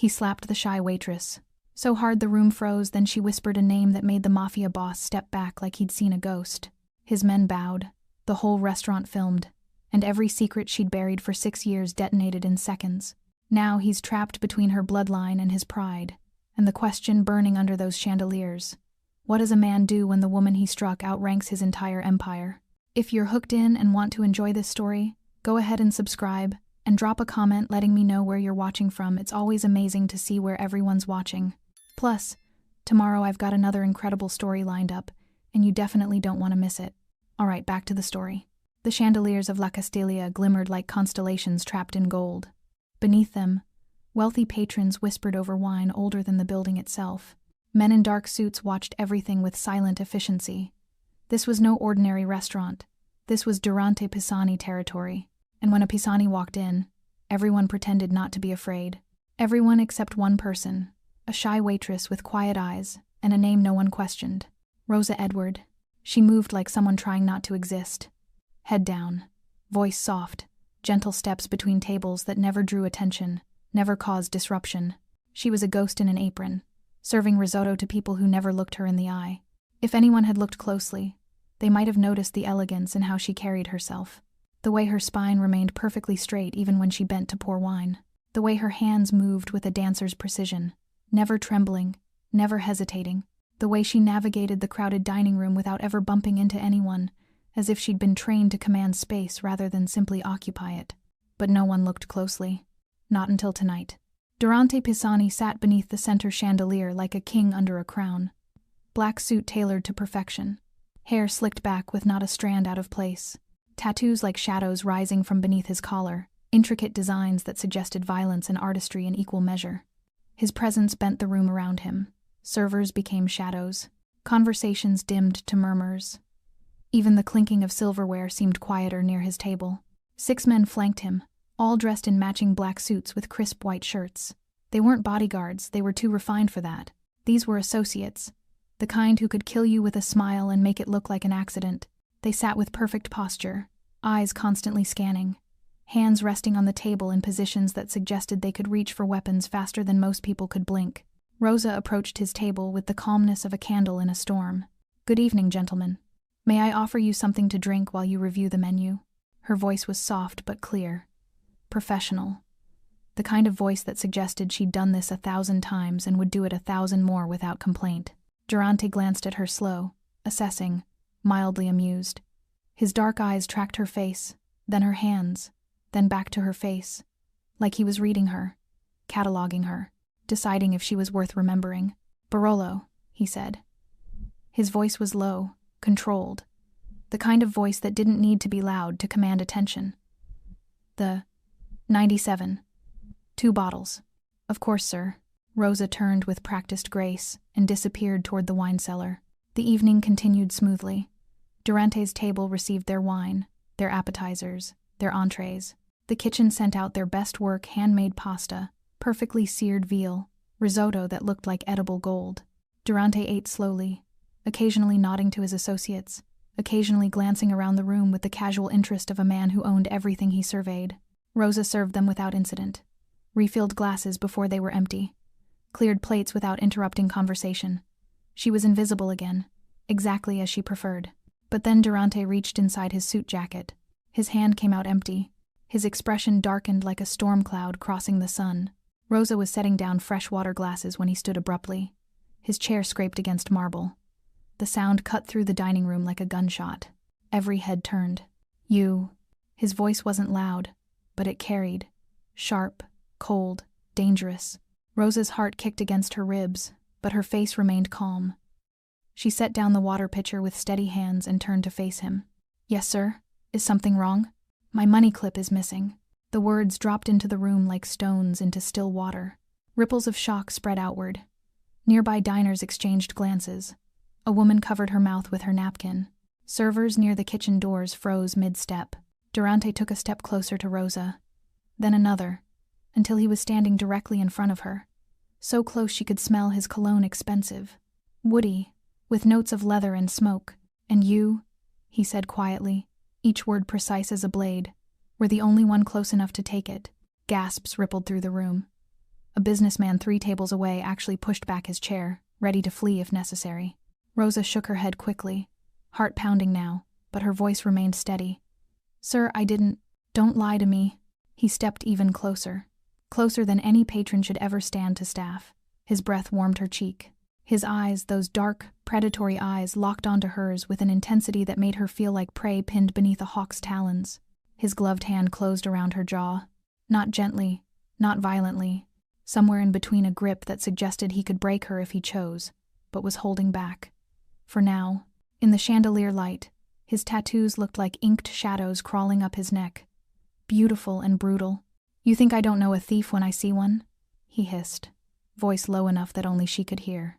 He slapped the shy waitress. So hard the room froze, then she whispered a name that made the Mafia boss step back like he'd seen a ghost. His men bowed. The whole restaurant filmed. And every secret she'd buried for 6 years detonated in seconds. Now he's trapped between her bloodline and his pride. And the question burning under those chandeliers. What does a man do when the woman he struck outranks his entire empire? If you're hooked in and want to enjoy this story, go ahead and subscribe, and drop a comment letting me know where you're watching from. It's always amazing to see where everyone's watching. Plus, tomorrow I've got another incredible story lined up, and you definitely don't want to miss it. Alright, back to the story. The chandeliers of La Castilia glimmered like constellations trapped in gold. Beneath them, wealthy patrons whispered over wine older than the building itself. Men in dark suits watched everything with silent efficiency. This was no ordinary restaurant. This was Durante Pisani territory. And when a Pisani walked in, everyone pretended not to be afraid. Everyone except one person, a shy waitress with quiet eyes and a name no one questioned. Rosa Edward. She moved like someone trying not to exist. Head down, voice soft, gentle steps between tables that never drew attention, never caused disruption. She was a ghost in an apron, serving risotto to people who never looked her in the eye. If anyone had looked closely, they might have noticed the elegance in how she carried herself. The way her spine remained perfectly straight even when she bent to pour wine. The way her hands moved with a dancer's precision, never trembling, never hesitating. The way she navigated the crowded dining room without ever bumping into anyone, as if she'd been trained to command space rather than simply occupy it. But no one looked closely. Not until tonight. Durante Pisani sat beneath the center chandelier like a king under a crown. Black suit tailored to perfection. Hair slicked back with not a strand out of place. Tattoos like shadows rising from beneath his collar. Intricate designs that suggested violence and artistry in equal measure. His presence bent the room around him. Servers became shadows. Conversations dimmed to murmurs. Even the clinking of silverware seemed quieter near his table. 6 men flanked him, all dressed in matching black suits with crisp white shirts. They weren't bodyguards, they were too refined for that. These were associates, the kind who could kill you with a smile and make it look like an accident. They sat with perfect posture, eyes constantly scanning, hands resting on the table in positions that suggested they could reach for weapons faster than most people could blink. Rosa approached his table with the calmness of a candle in a storm. "Good evening, gentlemen. May I offer you something to drink while you review the menu?" Her voice was soft but clear. Professional. The kind of voice that suggested she'd done this 1,000 times and would do it 1,000 more without complaint. Durante glanced at her slow, assessing, mildly amused. His dark eyes tracked her face, then her hands, then back to her face, like he was reading her, cataloging her, deciding if she was worth remembering. "Barolo," he said. His voice was low, controlled, the kind of voice that didn't need to be loud to command attention. "The 97. 2 bottles. Of course, sir." Rosa turned with practiced grace and disappeared toward the wine cellar. The evening continued smoothly. Durante's table received their wine, their appetizers, their entrees. The kitchen sent out their best work handmade pasta, perfectly seared veal, risotto that looked like edible gold. Durante ate slowly, occasionally nodding to his associates, occasionally glancing around the room with the casual interest of a man who owned everything he surveyed. Rosa served them without incident, refilled glasses before they were empty, cleared plates without interrupting conversation. She was invisible again, exactly as she preferred. But then Durante reached inside his suit jacket. His hand came out empty. His expression darkened like a storm cloud crossing the sun. Rosa was setting down fresh water glasses when he stood abruptly. His chair scraped against marble. The sound cut through the dining room like a gunshot. Every head turned. "You." His voice wasn't loud, but it carried. Sharp, cold, dangerous. Rosa's heart kicked against her ribs, but her face remained calm. She set down the water pitcher with steady hands and turned to face him. "Yes, sir. Is something wrong?" "My money clip is missing." The words dropped into the room like stones into still water. Ripples of shock spread outward. Nearby diners exchanged glances. A woman covered her mouth with her napkin. Servers near the kitchen doors froze mid-step. Durante took a step closer to Rosa, then another, until he was standing directly in front of her. So close she could smell his cologne, expensive, woody, with notes of leather and smoke. "And you," he said quietly, each word precise as a blade, were the only one close enough to take it. Gasps rippled through the room. A businessman 3 tables away actually pushed back his chair, ready to flee if necessary. Rosa shook her head quickly, heart pounding now, but her voice remained steady. "Sir, I didn't. Don't lie to me." He stepped even closer. Closer than any patron should ever stand to staff. His breath warmed her cheek. His eyes, those dark, predatory eyes, locked onto hers with an intensity that made her feel like prey pinned beneath a hawk's talons. His gloved hand closed around her jaw. Not gently, not violently. Somewhere in between, a grip that suggested he could break her if he chose, but was holding back. For now, in the chandelier light, his tattoos looked like inked shadows crawling up his neck. Beautiful and brutal. "You think I don't know a thief when I see one?" he hissed, voice low enough that only she could hear.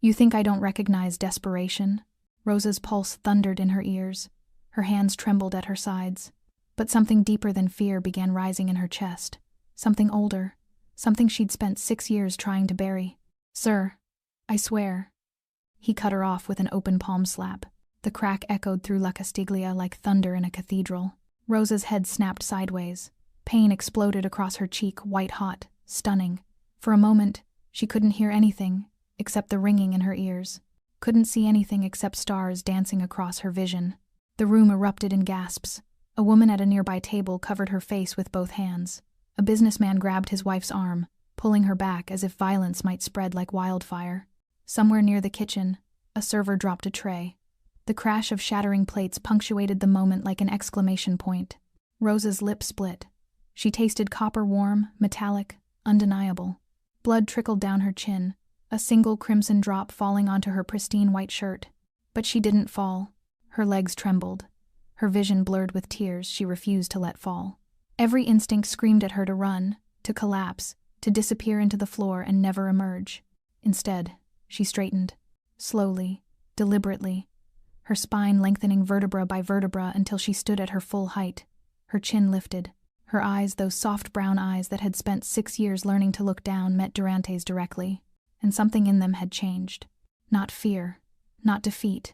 "You think I don't recognize desperation?" Rosa's pulse thundered in her ears. Her hands trembled at her sides. But something deeper than fear began rising in her chest. Something older. Something she'd spent 6 years trying to bury. "Sir, I swear." He cut her off with an open palm slap. The crack echoed through La Castiglia like thunder in a cathedral. Rosa's head snapped sideways. Pain exploded across her cheek, white-hot, stunning. For a moment, she couldn't hear anything except the ringing in her ears. Couldn't see anything except stars dancing across her vision. The room erupted in gasps. A woman at a nearby table covered her face with both hands. A businessman grabbed his wife's arm, pulling her back as if violence might spread like wildfire. Somewhere near the kitchen, a server dropped a tray. The crash of shattering plates punctuated the moment like an exclamation point. Rosa's lips split. She tasted copper warm, metallic, undeniable. Blood trickled down her chin, a single crimson drop falling onto her pristine white shirt. But she didn't fall. Her legs trembled. Her vision blurred with tears she refused to let fall. Every instinct screamed at her to run, to collapse, to disappear into the floor and never emerge. Instead, she straightened, slowly, deliberately, her spine lengthening vertebra by vertebra until she stood at her full height, her chin lifted. Her eyes, those soft brown eyes that had spent 6 years learning to look down, met Durante's directly, and something in them had changed. Not fear, not defeat,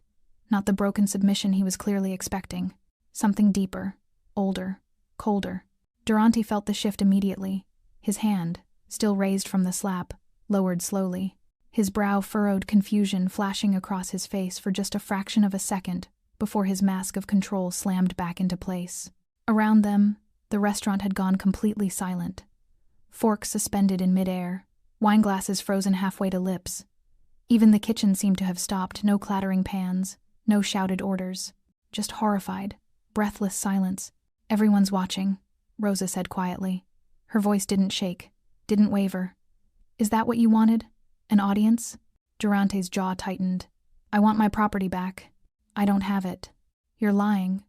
not the broken submission he was clearly expecting. Something deeper, older, colder. Durante felt the shift immediately. His hand, still raised from the slap, lowered slowly. His brow furrowed, confusion flashing across his face for just a fraction of a second before his mask of control slammed back into place. Around them, the restaurant had gone completely silent. Forks suspended in midair, wineglasses frozen halfway to lips. Even the kitchen seemed to have stopped, no clattering pans, no shouted orders. Just horrified, breathless silence. "Everyone's watching," Rosa said quietly. Her voice didn't shake, didn't waver. "Is that what you wanted? An audience?" Durante's jaw tightened. "I want my property back. I don't have it." "You're lying."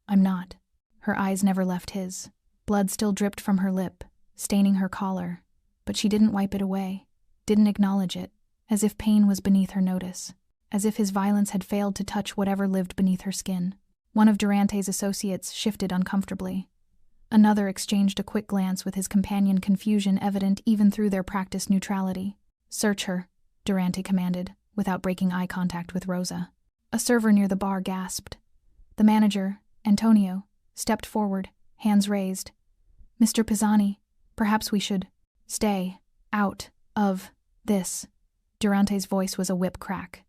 "I'm not." Her eyes never left his. Blood still dripped from her lip, staining her collar, but she didn't wipe it away, didn't acknowledge it, as if pain was beneath her notice, as if his violence had failed to touch whatever lived beneath her skin. One of Durante's associates shifted uncomfortably. Another exchanged a quick glance with his companion, confusion evident even through their practiced neutrality. "Search her," Durante commanded, without breaking eye contact with Rosa. A server near the bar gasped. The manager, Antonio, stepped forward, hands raised. "Mr. Pisani, perhaps we should stay out of this." Durante's voice was a whip crack.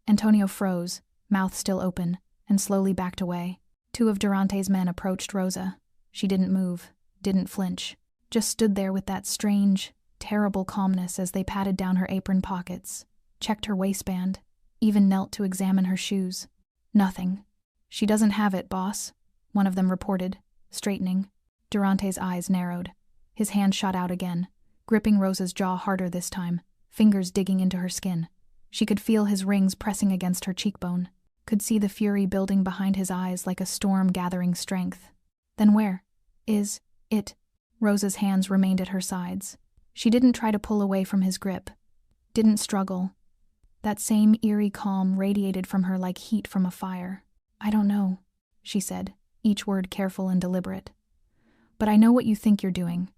Antonio froze, mouth still open, and slowly backed away. 2 of Durante's men approached Rosa. She didn't move, didn't flinch, just stood there with that strange, terrible calmness as they patted down her apron pockets, checked her waistband, even knelt to examine her shoes. "Nothing." "She doesn't have it, boss," one of them reported, straightening. Durante's eyes narrowed. His hand shot out again, gripping Rosa's jaw harder this time, fingers digging into her skin. She could feel his rings pressing against her cheekbone, could see the fury building behind his eyes like a storm gathering strength. "Then where is it?" Rosa's hands remained at her sides. She didn't try to pull away from his grip, didn't struggle. That same eerie calm radiated from her like heat from a fire. "I don't know," she said, each word careful and deliberate. "But I know what you think you're doing.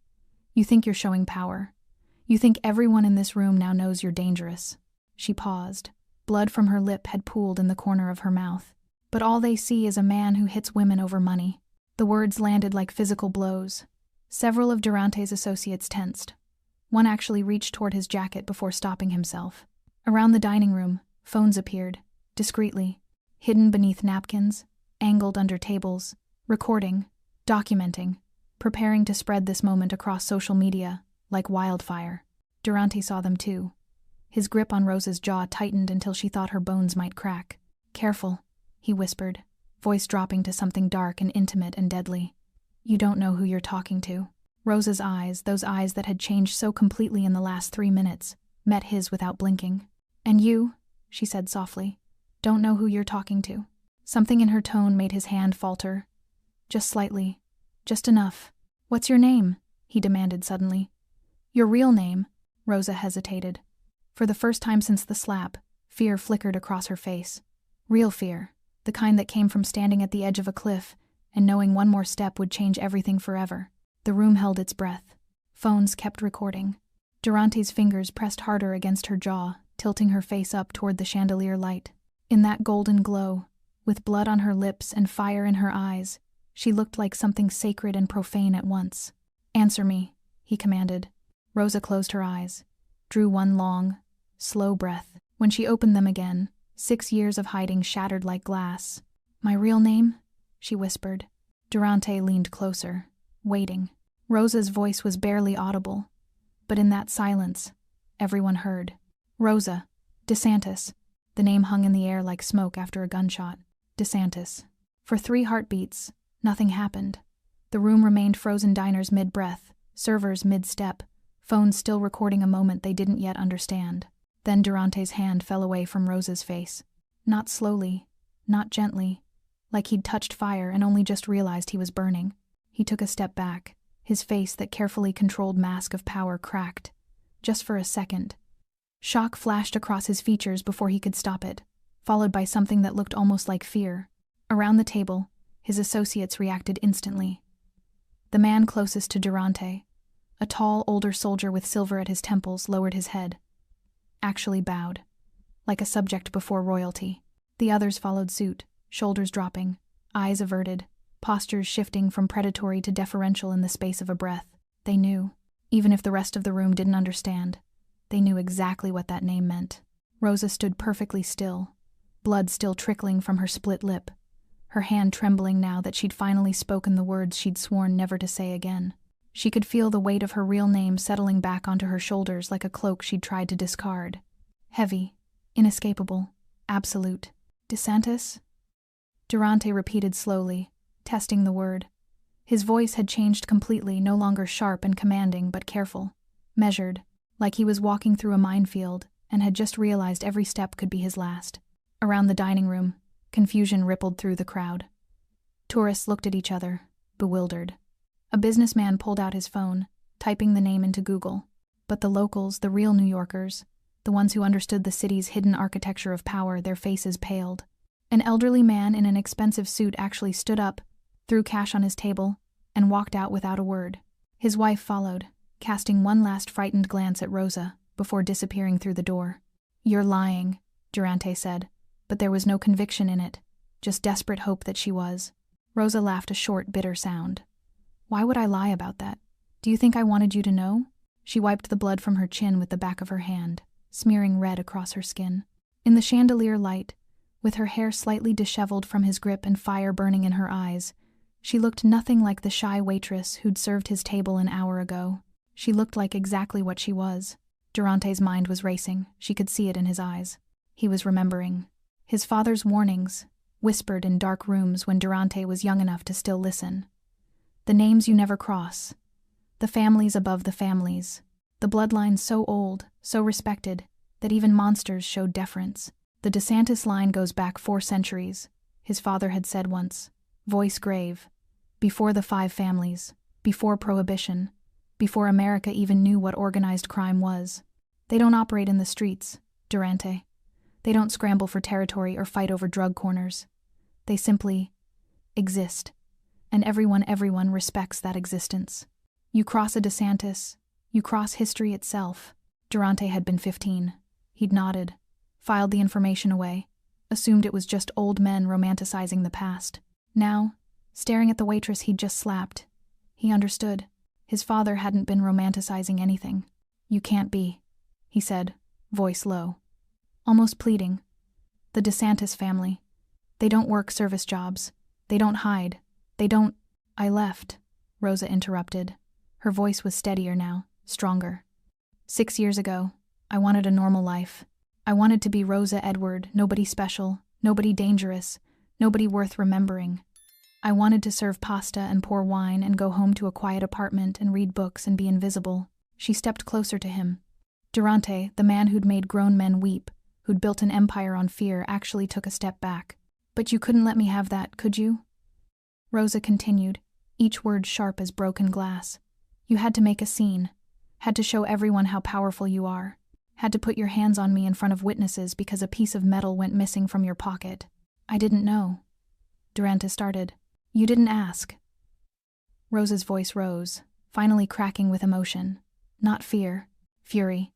You think you're showing power. You think everyone in this room now knows you're dangerous." She paused. Blood from her lip had pooled in the corner of her mouth. "But all they see is a man who hits women over money." The words landed like physical blows. Several of Durante's associates tensed. One actually reached toward his jacket before stopping himself. Around the dining room, phones appeared, discreetly, hidden beneath napkins, angled under tables, recording, documenting, preparing to spread this moment across social media, like wildfire. Durante saw them too. His grip on Rosa's jaw tightened until she thought her bones might crack. "Careful," he whispered, voice dropping to something dark and intimate and deadly. "You don't know who you're talking to." Rosa's eyes, those eyes that had changed so completely in the last 3 minutes, met his without blinking. "And you," she said softly, "don't know who you're talking to." Something in her tone made his hand falter. "Just slightly. Just enough." "What's your name?" he demanded suddenly. "Your real name?" Rosa hesitated. For the first time since the slap, fear flickered across her face. Real fear, the kind that came from standing at the edge of a cliff and knowing one more step would change everything forever. The room held its breath. Phones kept recording. Durante's fingers pressed harder against her jaw, tilting her face up toward the chandelier light. In that golden glow, with blood on her lips and fire in her eyes, she looked like something sacred and profane at once. "Answer me," he commanded. Rosa closed her eyes, drew one long, slow breath. When she opened them again, 6 years of hiding shattered like glass. "My real name?" she whispered. Durante leaned closer, waiting. Rosa's voice was barely audible, but in that silence, everyone heard. "Rosa. DeSantis." The name hung in the air like smoke after a gunshot. DeSantis. For 3 heartbeats, nothing happened. The room remained frozen, diners mid-breath, servers mid-step, phones still recording a moment they didn't yet understand. Then Durante's hand fell away from Rosa's face. Not slowly, not gently, like he'd touched fire and only just realized he was burning. He took a step back, his face, that carefully controlled mask of power, cracked. Just for a second. Shock flashed across his features before he could stop it, followed by something that looked almost like fear. Around the table, his associates reacted instantly. The man closest to Durante, a tall, older soldier with silver at his temples, lowered his head. Actually bowed, like a subject before royalty. The others followed suit, shoulders dropping, eyes averted, postures shifting from predatory to deferential in the space of a breath. They knew, even if the rest of the room didn't understand, they knew exactly what that name meant. Rosa stood perfectly still, blood still trickling from her split lip, her hand trembling now that she'd finally spoken the words she'd sworn never to say again. She could feel the weight of her real name settling back onto her shoulders like a cloak she'd tried to discard. Heavy, inescapable, absolute. "DeSantis?" Durante repeated slowly, testing the word. His voice had changed completely, no longer sharp and commanding, but careful, measured, like he was walking through a minefield and had just realized every step could be his last. Around the dining room, confusion rippled through the crowd. Tourists looked at each other, bewildered. A businessman pulled out his phone, typing the name into Google. But the locals, the real New Yorkers, the ones who understood the city's hidden architecture of power, their faces paled. An elderly man in an expensive suit actually stood up, threw cash on his table, and walked out without a word. His wife followed, casting one last frightened glance at Rosa before disappearing through the door. "You're lying," Durante said, but there was no conviction in it, just desperate hope that she was. Rosa laughed a short, bitter sound. "Why would I lie about that? Do you think I wanted you to know?" She wiped the blood from her chin with the back of her hand, smearing red across her skin. In the chandelier light, with her hair slightly disheveled from his grip and fire burning in her eyes, she looked nothing like the shy waitress who'd served his table an hour ago. She looked like exactly what she was. Durante's mind was racing. She could see it in his eyes. He was remembering. His father's warnings, whispered in dark rooms when Durante was young enough to still listen. The names you never cross. The families above the families. The bloodlines so old, so respected, that even monsters showed deference. "The DeSantis line goes back 4 centuries, his father had said once, voice grave. Before the 5 families, before Prohibition, before America even knew what organized crime was. They don't operate in the streets, Durante. They don't scramble for territory or fight over drug corners. They simply exist. And everyone respects that existence. You cross a DeSantis, you cross history itself." Durante had been 15. He'd nodded, filed the information away, assumed it was just old men romanticizing the past. Now, staring at the waitress he'd just slapped, he understood. His father hadn't been romanticizing anything. You can't be, he said, voice low, almost pleading. The DeSantis family. They don't work service jobs. They don't hide. They don't— I left, Rosa interrupted. Her voice was steadier now, stronger. 6 years ago, I wanted a normal life. I wanted to be Rosa Edward, nobody special, nobody dangerous, nobody worth remembering. I wanted to serve pasta and pour wine and go home to a quiet apartment and read books and be invisible. She stepped closer to him. Durante, the man who'd made grown men weep, who'd built an empire on fear, actually took a step back. But you couldn't let me have that, could you? Rosa continued, each word sharp as broken glass. You had to make a scene, had to show everyone how powerful you are, had to put your hands on me in front of witnesses because a piece of metal went missing from your pocket. I didn't know. Durante started. You didn't ask. Rosa's voice rose, finally cracking with emotion. Not fear, fury.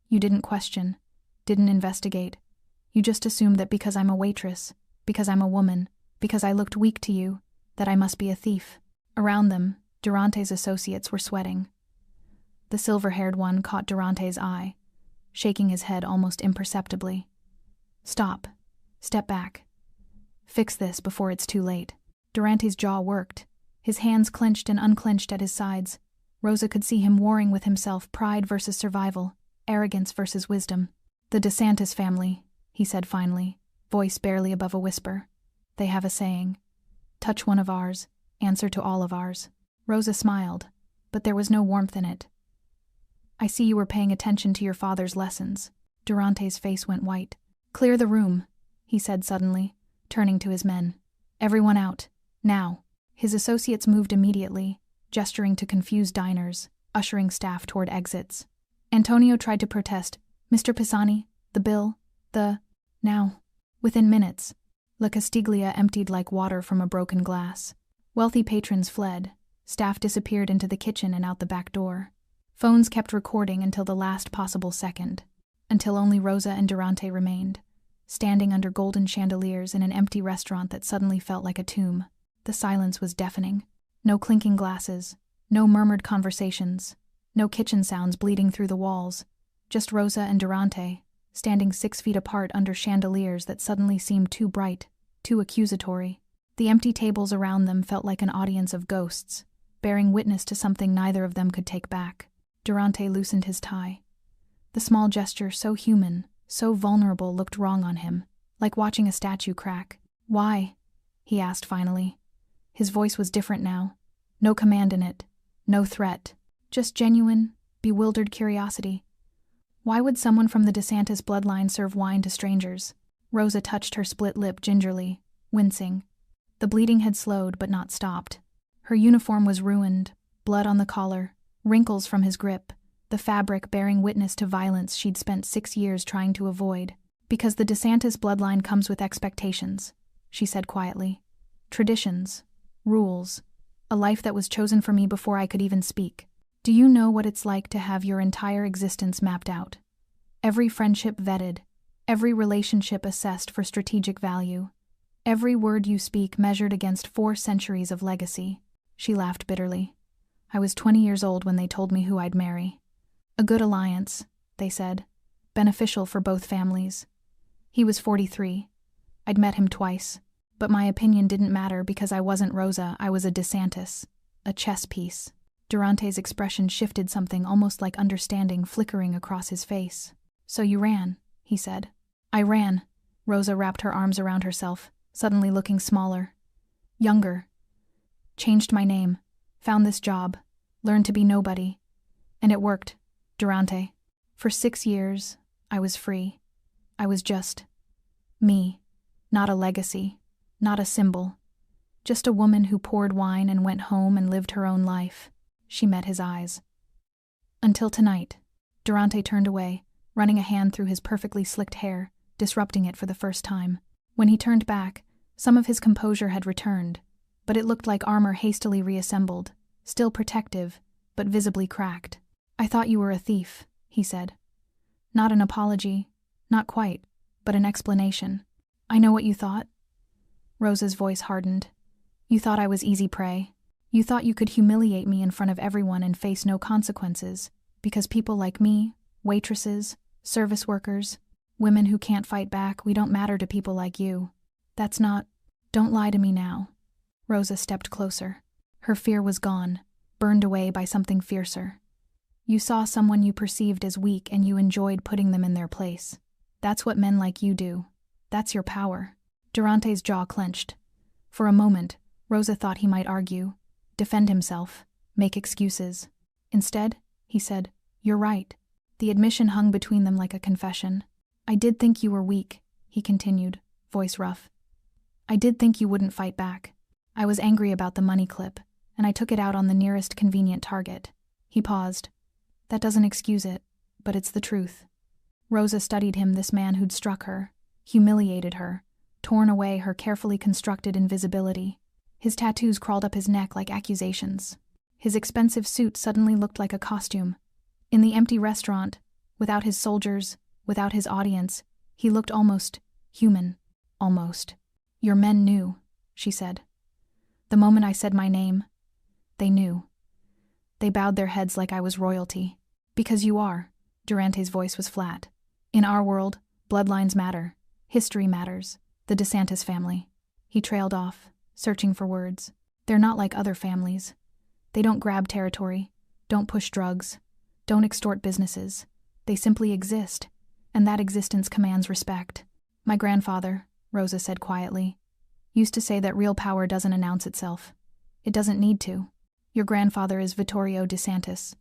You didn't question, didn't investigate. You just assumed that because I'm a waitress, because I'm a woman, because I looked weak to you, that I must be a thief. Around them, Durante's associates were sweating. The silver-haired one caught Durante's eye, shaking his head almost imperceptibly. Stop. Step back. Fix this before it's too late. Durante's jaw worked. His hands clenched and unclenched at his sides. Rosa could see him warring with himself, pride versus survival, arrogance versus wisdom. The DeSantis family, he said finally, voice barely above a whisper. They have a saying. Touch one of ours, answer to all of ours. Rosa smiled, but there was no warmth in it. I see you were paying attention to your father's lessons. Durante's face went white. Clear the room, he said suddenly, turning to his men. Everyone out. Now. His associates moved immediately, gesturing to confused diners, ushering staff toward exits. Antonio tried to protest. Mr. Pisani, the bill, now. Within minutes, La Castiglia emptied like water from a broken glass. Wealthy patrons fled. Staff disappeared into the kitchen and out the back door. Phones kept recording until the last possible second, until only Rosa and Durante remained, standing under golden chandeliers in an empty restaurant that suddenly felt like a tomb. The silence was deafening. No clinking glasses, no murmured conversations, no kitchen sounds bleeding through the walls, just Rosa and Durante, standing 6 feet apart under chandeliers that suddenly seemed too bright, too accusatory. The empty tables around them felt like an audience of ghosts, bearing witness to something neither of them could take back. Durante loosened his tie. The small gesture, so human, so vulnerable, looked wrong on him, like watching a statue crack. Why? He asked finally. His voice was different now. No command in it, no threat, just genuine, bewildered curiosity. Why would someone from the DeSantis bloodline serve wine to strangers? Rosa touched her split lip gingerly, wincing. The bleeding had slowed but not stopped. Her uniform was ruined, blood on the collar, wrinkles from his grip, the fabric bearing witness to violence she'd spent 6 years trying to avoid. Because the DeSantis bloodline comes with expectations, she said quietly. Traditions, rules, a life that was chosen for me before I could even speak. Do you know what it's like to have your entire existence mapped out? Every friendship vetted, every relationship assessed for strategic value, every word you speak measured against 4 centuries of legacy. She laughed bitterly. I was 20 years old when they told me who I'd marry. A good alliance, they said, beneficial for both families. He was 43. I'd met him twice, but my opinion didn't matter because I wasn't Rosa, I was a DeSantis, a chess piece. Durante's expression shifted, something almost like understanding flickering across his face. So you ran, he said. I ran. Rosa wrapped her arms around herself, suddenly looking smaller. Younger. Changed my name. Found this job. Learned to be nobody. And it worked, Durante. For 6 years, I was free. I was just me. Not a legacy. Not a symbol. Just a woman who poured wine and went home and lived her own life. She met his eyes. Until tonight. Durante turned away, running a hand through his perfectly slicked hair, disrupting it for the first time. When he turned back, some of his composure had returned, but it looked like armor hastily reassembled, still protective, but visibly cracked. I thought you were a thief, he said. Not an apology, not quite, but an explanation. I know what you thought. Rosa's voice hardened. You thought I was easy prey. You thought you could humiliate me in front of everyone and face no consequences, Because people like me, waitresses, service workers, women who can't fight back, we don't matter to people like you. That's not... Don't lie to me now. Rosa stepped closer. Her fear was gone, burned away by something fiercer. You saw someone you perceived as weak and you enjoyed putting them in their place. That's what men like you do. That's your power. Durante's jaw clenched. For a moment, Rosa thought he might argue, defend himself, make excuses. Instead, he said, "You're right." The admission hung between them like a confession. "I did think you were weak," he continued, voice rough. "I did think you wouldn't fight back. I was angry about the money clip, and I took it out on the nearest convenient target." He paused. "That doesn't excuse it, but it's the truth." Rosa studied him, this man who'd struck her, humiliated her, torn away her carefully constructed invisibility. His tattoos crawled up his neck like accusations. His expensive suit suddenly looked like a costume. In the empty restaurant, without his soldiers, without his audience, he looked almost human. Almost. "Your men knew," she said. "The moment I said my name, they knew. They bowed their heads like I was royalty." "Because you are." Durante's voice was flat. "In our world, bloodlines matter. History matters. The DeSantis family." He trailed off, searching for words. "They're not like other families. They don't grab territory, don't push drugs, don't extort businesses. They simply exist, and that existence commands respect." "My grandfather," Rosa said quietly, "used to say that real power doesn't announce itself. It doesn't need to. Your grandfather is Vittorio DeSantis."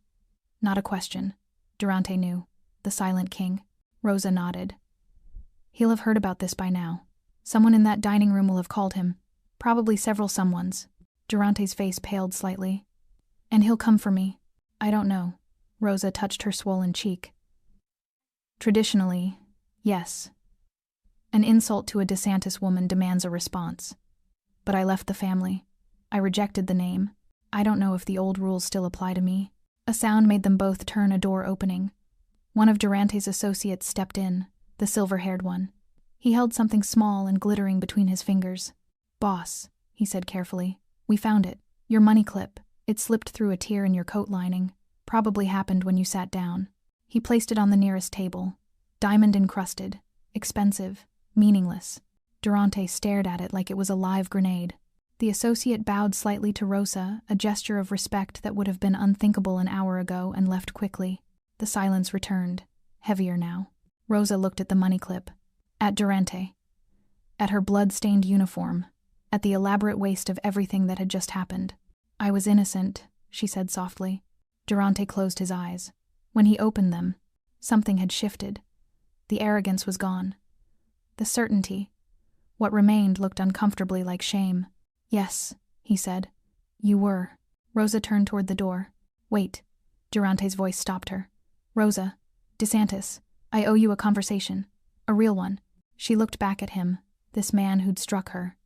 Not a question. Durante knew. The silent king. Rosa nodded. "He'll have heard about this by now. Someone in that dining room will have called him. Probably several someones." Durante's face paled slightly. "And he'll come for me." "I don't know." Rosa touched her swollen cheek. "Traditionally, yes. An insult to a DeSantis woman demands a response. But I left the family. I rejected the name. I don't know if the old rules still apply to me." A sound made them both turn, a door opening. One of Durante's associates stepped in, the silver-haired one. He held something small and glittering between his fingers. "Boss," he said carefully, "we found it. Your money clip. It slipped through a tear in your coat lining. Probably happened when you sat down." He placed it on the nearest table. Diamond-encrusted, expensive, meaningless. Durante stared at it like it was a live grenade. The associate bowed slightly to Rosa, a gesture of respect that would have been unthinkable an hour ago, and left quickly. The silence returned, heavier now. Rosa looked at the money clip. At Durante. At her blood-stained uniform. At the elaborate waste of everything that had just happened. "I was innocent," she said softly. Durante closed his eyes. When he opened them, something had shifted. The arrogance was gone. The certainty. What remained looked uncomfortably like shame. "Yes," he said. "You were." Rosa turned toward the door. "Wait." Durante's voice stopped her. "Rosa, DeSantis, I owe you a conversation. A real one." She looked back at him, this man who'd struck her.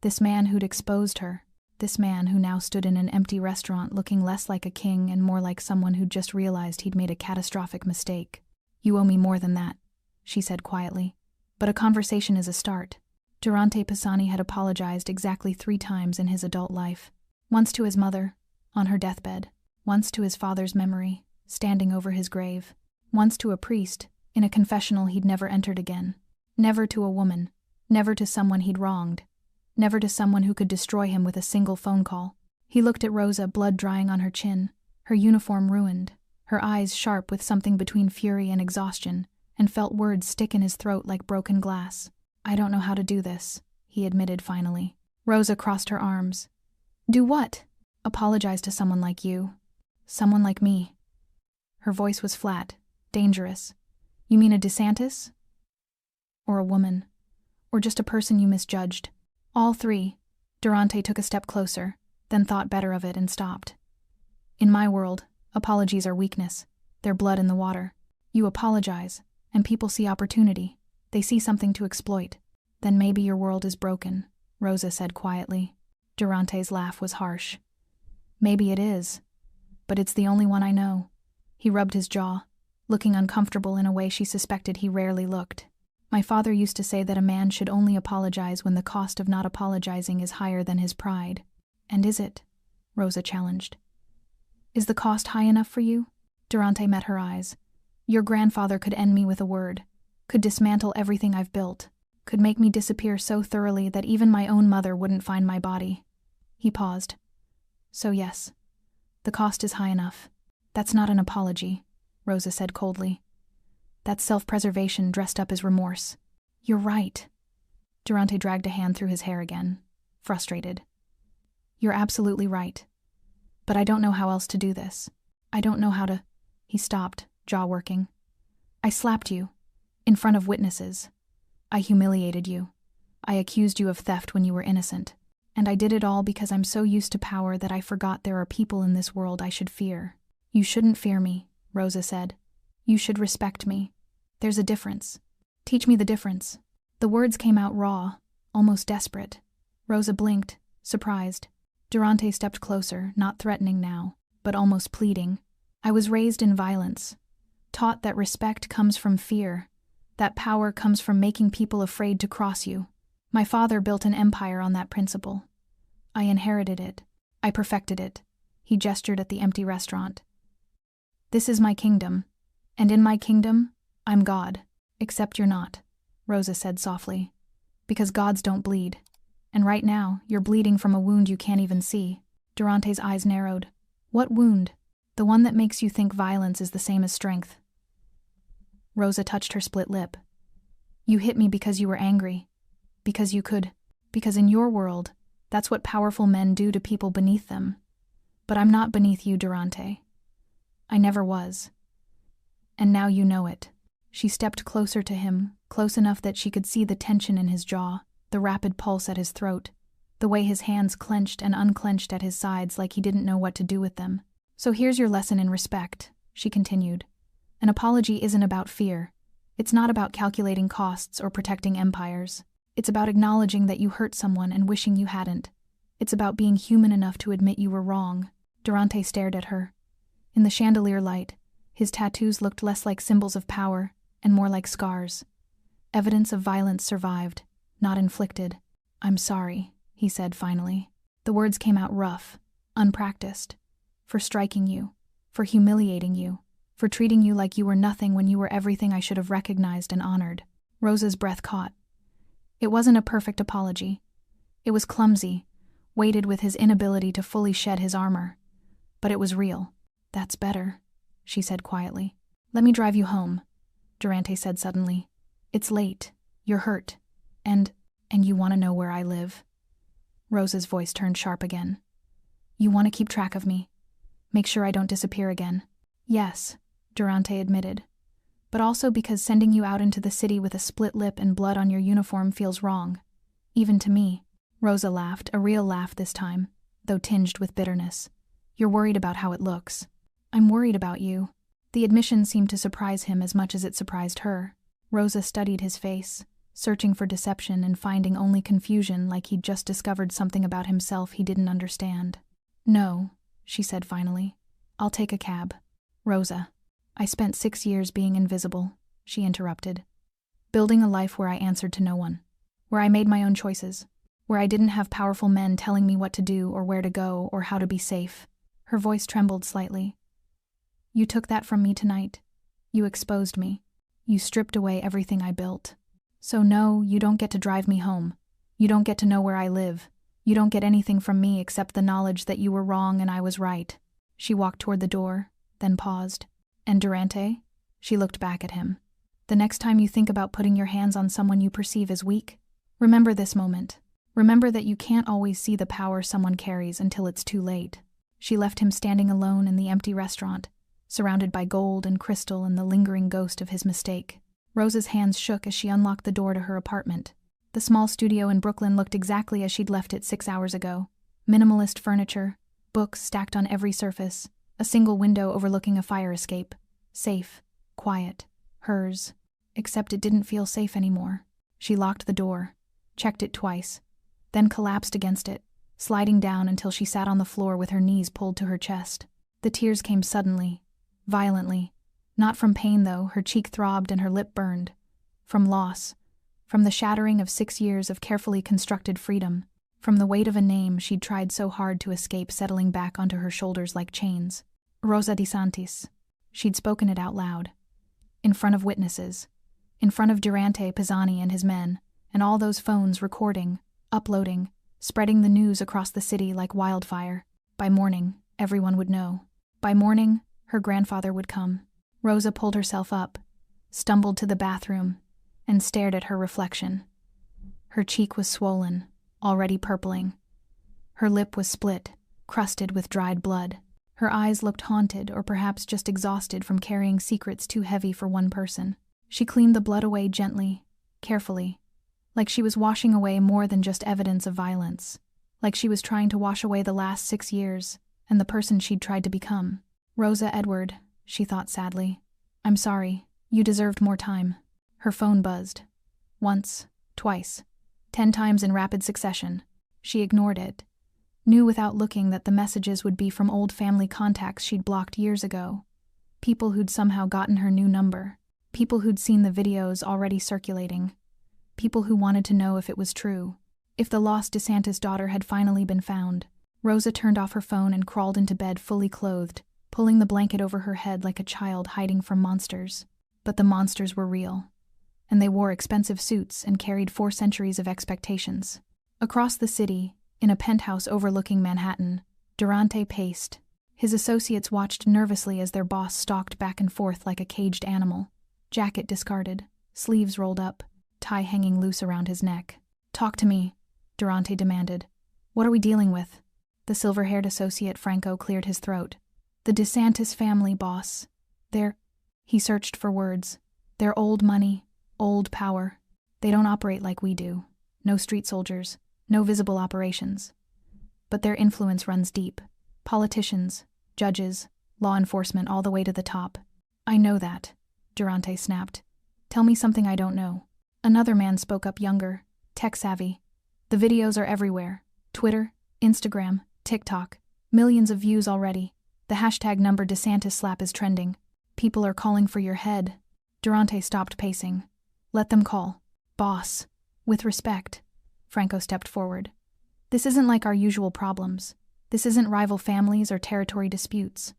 This man who'd exposed her. This man who now stood in an empty restaurant looking less like a king and more like someone who'd just realized he'd made a catastrophic mistake. "You owe me more than that," she said quietly. "But a conversation is a start." Durante Pisani had apologized exactly 3 times in his adult life. Once to his mother, on her deathbed. Once to his father's memory, standing over his grave. Once to a priest, in a confessional he'd never entered again. Never to a woman. Never to someone he'd wronged. Never to someone who could destroy him with a single phone call. He looked at Rosa, blood drying on her chin, her uniform ruined, her eyes sharp with something between fury and exhaustion, and felt words stick in his throat like broken glass. "I don't know how to do this," he admitted finally. Rosa crossed her arms. "Do what?" "Apologize to someone like you. Someone like me." Her voice was flat, dangerous. "You mean a DeSantis? Or a woman? Or just a person you misjudged?" "All 3. Durante took a step closer, then thought better of it and stopped. "In my world, apologies are weakness. They're blood in the water. You apologize, and people see opportunity. They see something to exploit. Then maybe your world is broken," Rosa said quietly. Durante's laugh was harsh. "Maybe it is. But it's the only one I know." He rubbed his jaw, looking uncomfortable in a way she suspected he rarely looked. "My father used to say that a man should only apologize when the cost of not apologizing is higher than his pride." "And is it?" Rosa challenged. "Is the cost high enough for you?" Durante met her eyes. Your grandfather could end me with a word, could dismantle everything I've built, could make me disappear so thoroughly that even my own mother wouldn't find my body. He paused. So yes, the cost is high enough. That's not an apology, Rosa said coldly. That's self-preservation dressed up as remorse. You're right. Durante dragged a hand through his hair again, frustrated. You're absolutely right. But I don't know how else to do this. I don't know how to... He stopped, jaw working. I slapped you, in front of witnesses. I humiliated you. I accused you of theft when you were innocent. And I did it all because I'm so used to power that I forgot there are people in this world I should fear. You shouldn't fear me, Rosa said. You should respect me. There's a difference. Teach me the difference. The words came out raw, almost desperate. Rosa blinked, surprised. Durante stepped closer, not threatening now, but almost pleading. I was raised in violence, taught that respect comes from fear, that power comes from making people afraid to cross you. My father built an empire on that principle. I inherited it. I perfected it. He gestured at the empty restaurant. This is my kingdom, and in my kingdom, I'm God. Except you're not, Rosa said softly. Because gods don't bleed. And right now, you're bleeding from a wound you can't even see. Durante's eyes narrowed. What wound? The one that makes you think violence is the same as strength. Rosa touched her split lip. You hit me because you were angry. Because you could. Because in your world, that's what powerful men do to people beneath them. But I'm not beneath you, Durante. I never was. And now you know it. She stepped closer to him, close enough that she could see the tension in his jaw, the rapid pulse at his throat, the way his hands clenched and unclenched at his sides like he didn't know what to do with them. So here's your lesson in respect, she continued. An apology isn't about fear. It's not about calculating costs or protecting empires. It's about acknowledging that you hurt someone and wishing you hadn't. It's about being human enough to admit you were wrong. Durante stared at her. In the chandelier light, his tattoos looked less like symbols of power and more like scars. Evidence of violence survived, not inflicted. I'm sorry, he said finally. The words came out rough, unpracticed. For striking you, for humiliating you, for treating you like you were nothing when you were everything I should have recognized and honored. Rosa's breath caught. It wasn't a perfect apology. It was clumsy, weighted with his inability to fully shed his armor. But it was real. That's better, she said quietly. Let me drive you home, Durante said suddenly. It's late. You're hurt. And you want to know where I live? Rosa's voice turned sharp again. You want to keep track of me? Make sure I don't disappear again. Yes, Durante admitted. But also because sending you out into the city with a split lip and blood on your uniform feels wrong. Even to me. Rosa laughed, a real laugh this time, though tinged with bitterness. You're worried about how it looks. I'm worried about you. The admission seemed to surprise him as much as it surprised her. Rosa studied his face, searching for deception and finding only confusion like he'd just discovered something about himself he didn't understand. No, she said finally. I'll take a cab. Rosa, I spent 6 years being invisible, she interrupted. Building a life where I answered to no one. Where I made my own choices. Where I didn't have powerful men telling me what to do or where to go or how to be safe. Her voice trembled slightly. You took that from me tonight. You exposed me. You stripped away everything I built. So no, you don't get to drive me home. You don't get to know where I live. You don't get anything from me except the knowledge that you were wrong and I was right. She walked toward the door, then paused. And Durante? She looked back at him. The next time you think about putting your hands on someone you perceive as weak, remember this moment. Remember that you can't always see the power someone carries until it's too late. She left him standing alone in the empty restaurant, surrounded by gold and crystal and the lingering ghost of his mistake. Rosa's hands shook as she unlocked the door to her apartment. The small studio in Brooklyn looked exactly as she'd left it 6 hours ago. Minimalist furniture, books stacked on every surface, a single window overlooking a fire escape. Safe, quiet, hers. Except it didn't feel safe anymore. She locked the door, checked it twice, then collapsed against it, sliding down until she sat on the floor with her knees pulled to her chest. The tears came suddenly, violently. Not from pain, though. Her cheek throbbed and her lip burned. From loss. From the shattering of 6 years of carefully constructed freedom. From the weight of a name she'd tried so hard to escape settling back onto her shoulders like chains. Rosa de Santis. She'd spoken it out loud. In front of witnesses. In front of Durante Pisani and his men, and all those phones recording, uploading, spreading the news across the city like wildfire. By morning, everyone would know. By morning, her grandfather would come. Rosa pulled herself up, stumbled to the bathroom, and stared at her reflection. Her cheek was swollen, already purpling. Her lip was split, crusted with dried blood. Her eyes looked haunted or perhaps just exhausted from carrying secrets too heavy for one person. She cleaned the blood away gently, carefully, like she was washing away more than just evidence of violence, like she was trying to wash away the last 6 years and the person she'd tried to become. Rosa Edward, she thought sadly. I'm sorry, you deserved more time. Her phone buzzed. Once, twice, 10 times in rapid succession. She ignored it, knew without looking that the messages would be from old family contacts she'd blocked years ago. People who'd somehow gotten her new number. People who'd seen the videos already circulating. People who wanted to know if it was true. If the lost DeSantis daughter had finally been found. Rosa turned off her phone and crawled into bed fully clothed, pulling the blanket over her head like a child hiding from monsters. But the monsters were real. And they wore expensive suits and carried 4 centuries of expectations. Across the city, in a penthouse overlooking Manhattan, Durante paced. His associates watched nervously as their boss stalked back and forth like a caged animal. Jacket discarded, sleeves rolled up, tie hanging loose around his neck. Talk to me, Durante demanded. What are we dealing with? The silver-haired associate Franco cleared his throat. The DeSantis family, boss. He searched for words. They're old money, old power. They don't operate like we do. No street soldiers, no visible operations. But their influence runs deep. Politicians, judges, law enforcement, all the way to the top. I know that, Durante snapped. Tell me something I don't know. Another man spoke up, younger, tech-savvy. The videos are everywhere. Twitter, Instagram, TikTok. Millions of views already. The hashtag number DeSantis slap is trending. People are calling for your head. Durante stopped pacing. Let them call. Boss. With respect. Franco stepped forward. This isn't like our usual problems. This isn't rival families or territory disputes.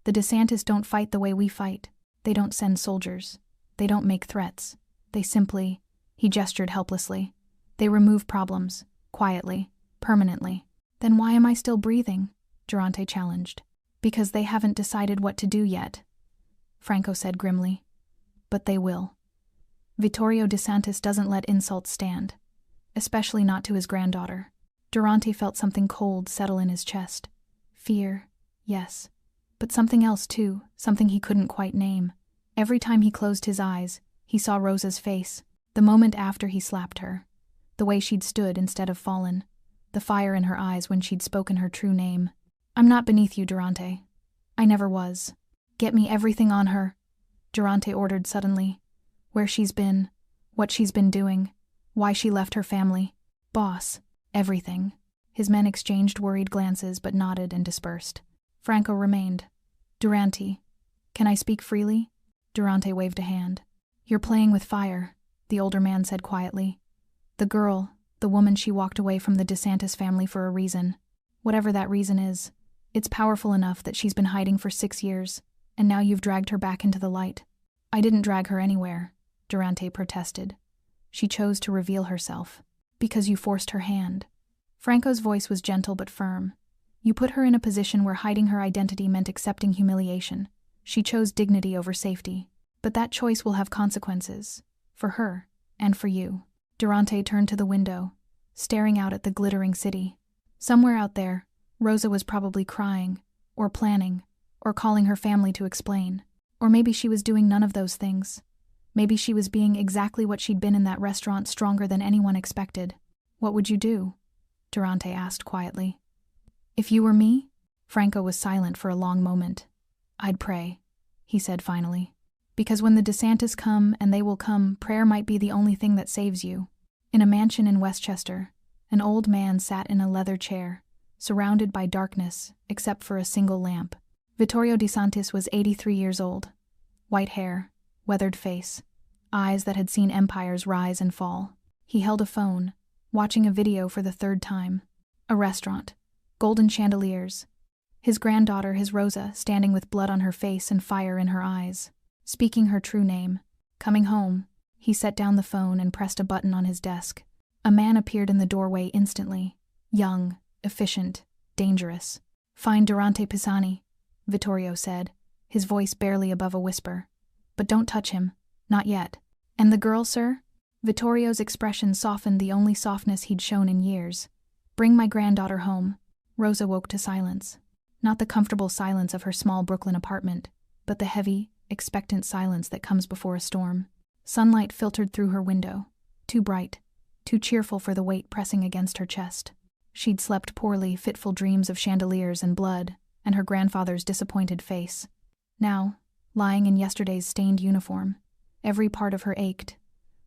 The DeSantis don't fight the way we fight. They don't send soldiers. They don't make threats. They simply, he gestured helplessly. They remove problems, quietly, permanently. Then why am I still breathing? Durante challenged. Because they haven't decided what to do yet, Franco said grimly. But they will. Vittorio DeSantis doesn't let insults stand, especially not to his granddaughter. Durante felt something cold settle in his chest. Fear, yes. But something else too, something he couldn't quite name. Every time he closed his eyes, he saw Rosa's face, the moment after he slapped her. The way she'd stood instead of fallen. The fire in her eyes when she'd spoken her true name. I'm not beneath you, Durante. I never was. Get me everything on her, Durante ordered suddenly. Where she's been, what she's been doing, why she left her family. Boss, everything. His men exchanged worried glances but nodded and dispersed. Franco remained. Durante, can I speak freely? Durante waved a hand. You're playing with fire, the older man said quietly. The girl, the woman, she walked away from the DeSantis family for a reason. Whatever that reason is, it's powerful enough that she's been hiding for 6 years, and now you've dragged her back into the light. I didn't drag her anywhere, Durante protested. She chose to reveal herself. Because you forced her hand. Franco's voice was gentle but firm. You put her in a position where hiding her identity meant accepting humiliation. She chose dignity over safety. But that choice will have consequences. For her, and for you. Durante turned to the window, staring out at the glittering city. Somewhere out there, Rosa was probably crying, or planning, or calling her family to explain. Or maybe she was doing none of those things. Maybe she was being exactly what she'd been in that restaurant, stronger than anyone expected. What would you do? Durante asked quietly. If you were me? Franco was silent for a long moment. I'd pray, he said finally. Because when the DeSantis come, and they will come, prayer might be the only thing that saves you. In a mansion in Westchester, an old man sat in a leather chair, surrounded by darkness except for a single lamp. Vittorio DeSantis was 83 years old. White hair, weathered face, eyes that had seen empires rise and fall. He held a phone, watching a video for the 3rd time. A restaurant, golden chandeliers, His granddaughter, his Rosa, standing with blood on her face and fire in her eyes. Speaking her true name. Coming home. He set down the phone and pressed a button on his desk. A man appeared in the doorway instantly. Young, efficient, dangerous. "Find Durante Pisani," Vittorio said, his voice barely above a whisper. "But don't touch him. Not yet." "And the girl, sir?" Vittorio's expression softened, the only softness he'd shown in years. "Bring my granddaughter home." Rosa woke to silence. Not the comfortable silence of her small Brooklyn apartment, but the heavy, expectant silence that comes before a storm. Sunlight filtered through her window. Too bright, too cheerful for the weight pressing against her chest. She'd slept poorly, fitful dreams of chandeliers and blood, and her grandfather's disappointed face. Now, lying in yesterday's stained uniform, every part of her ached.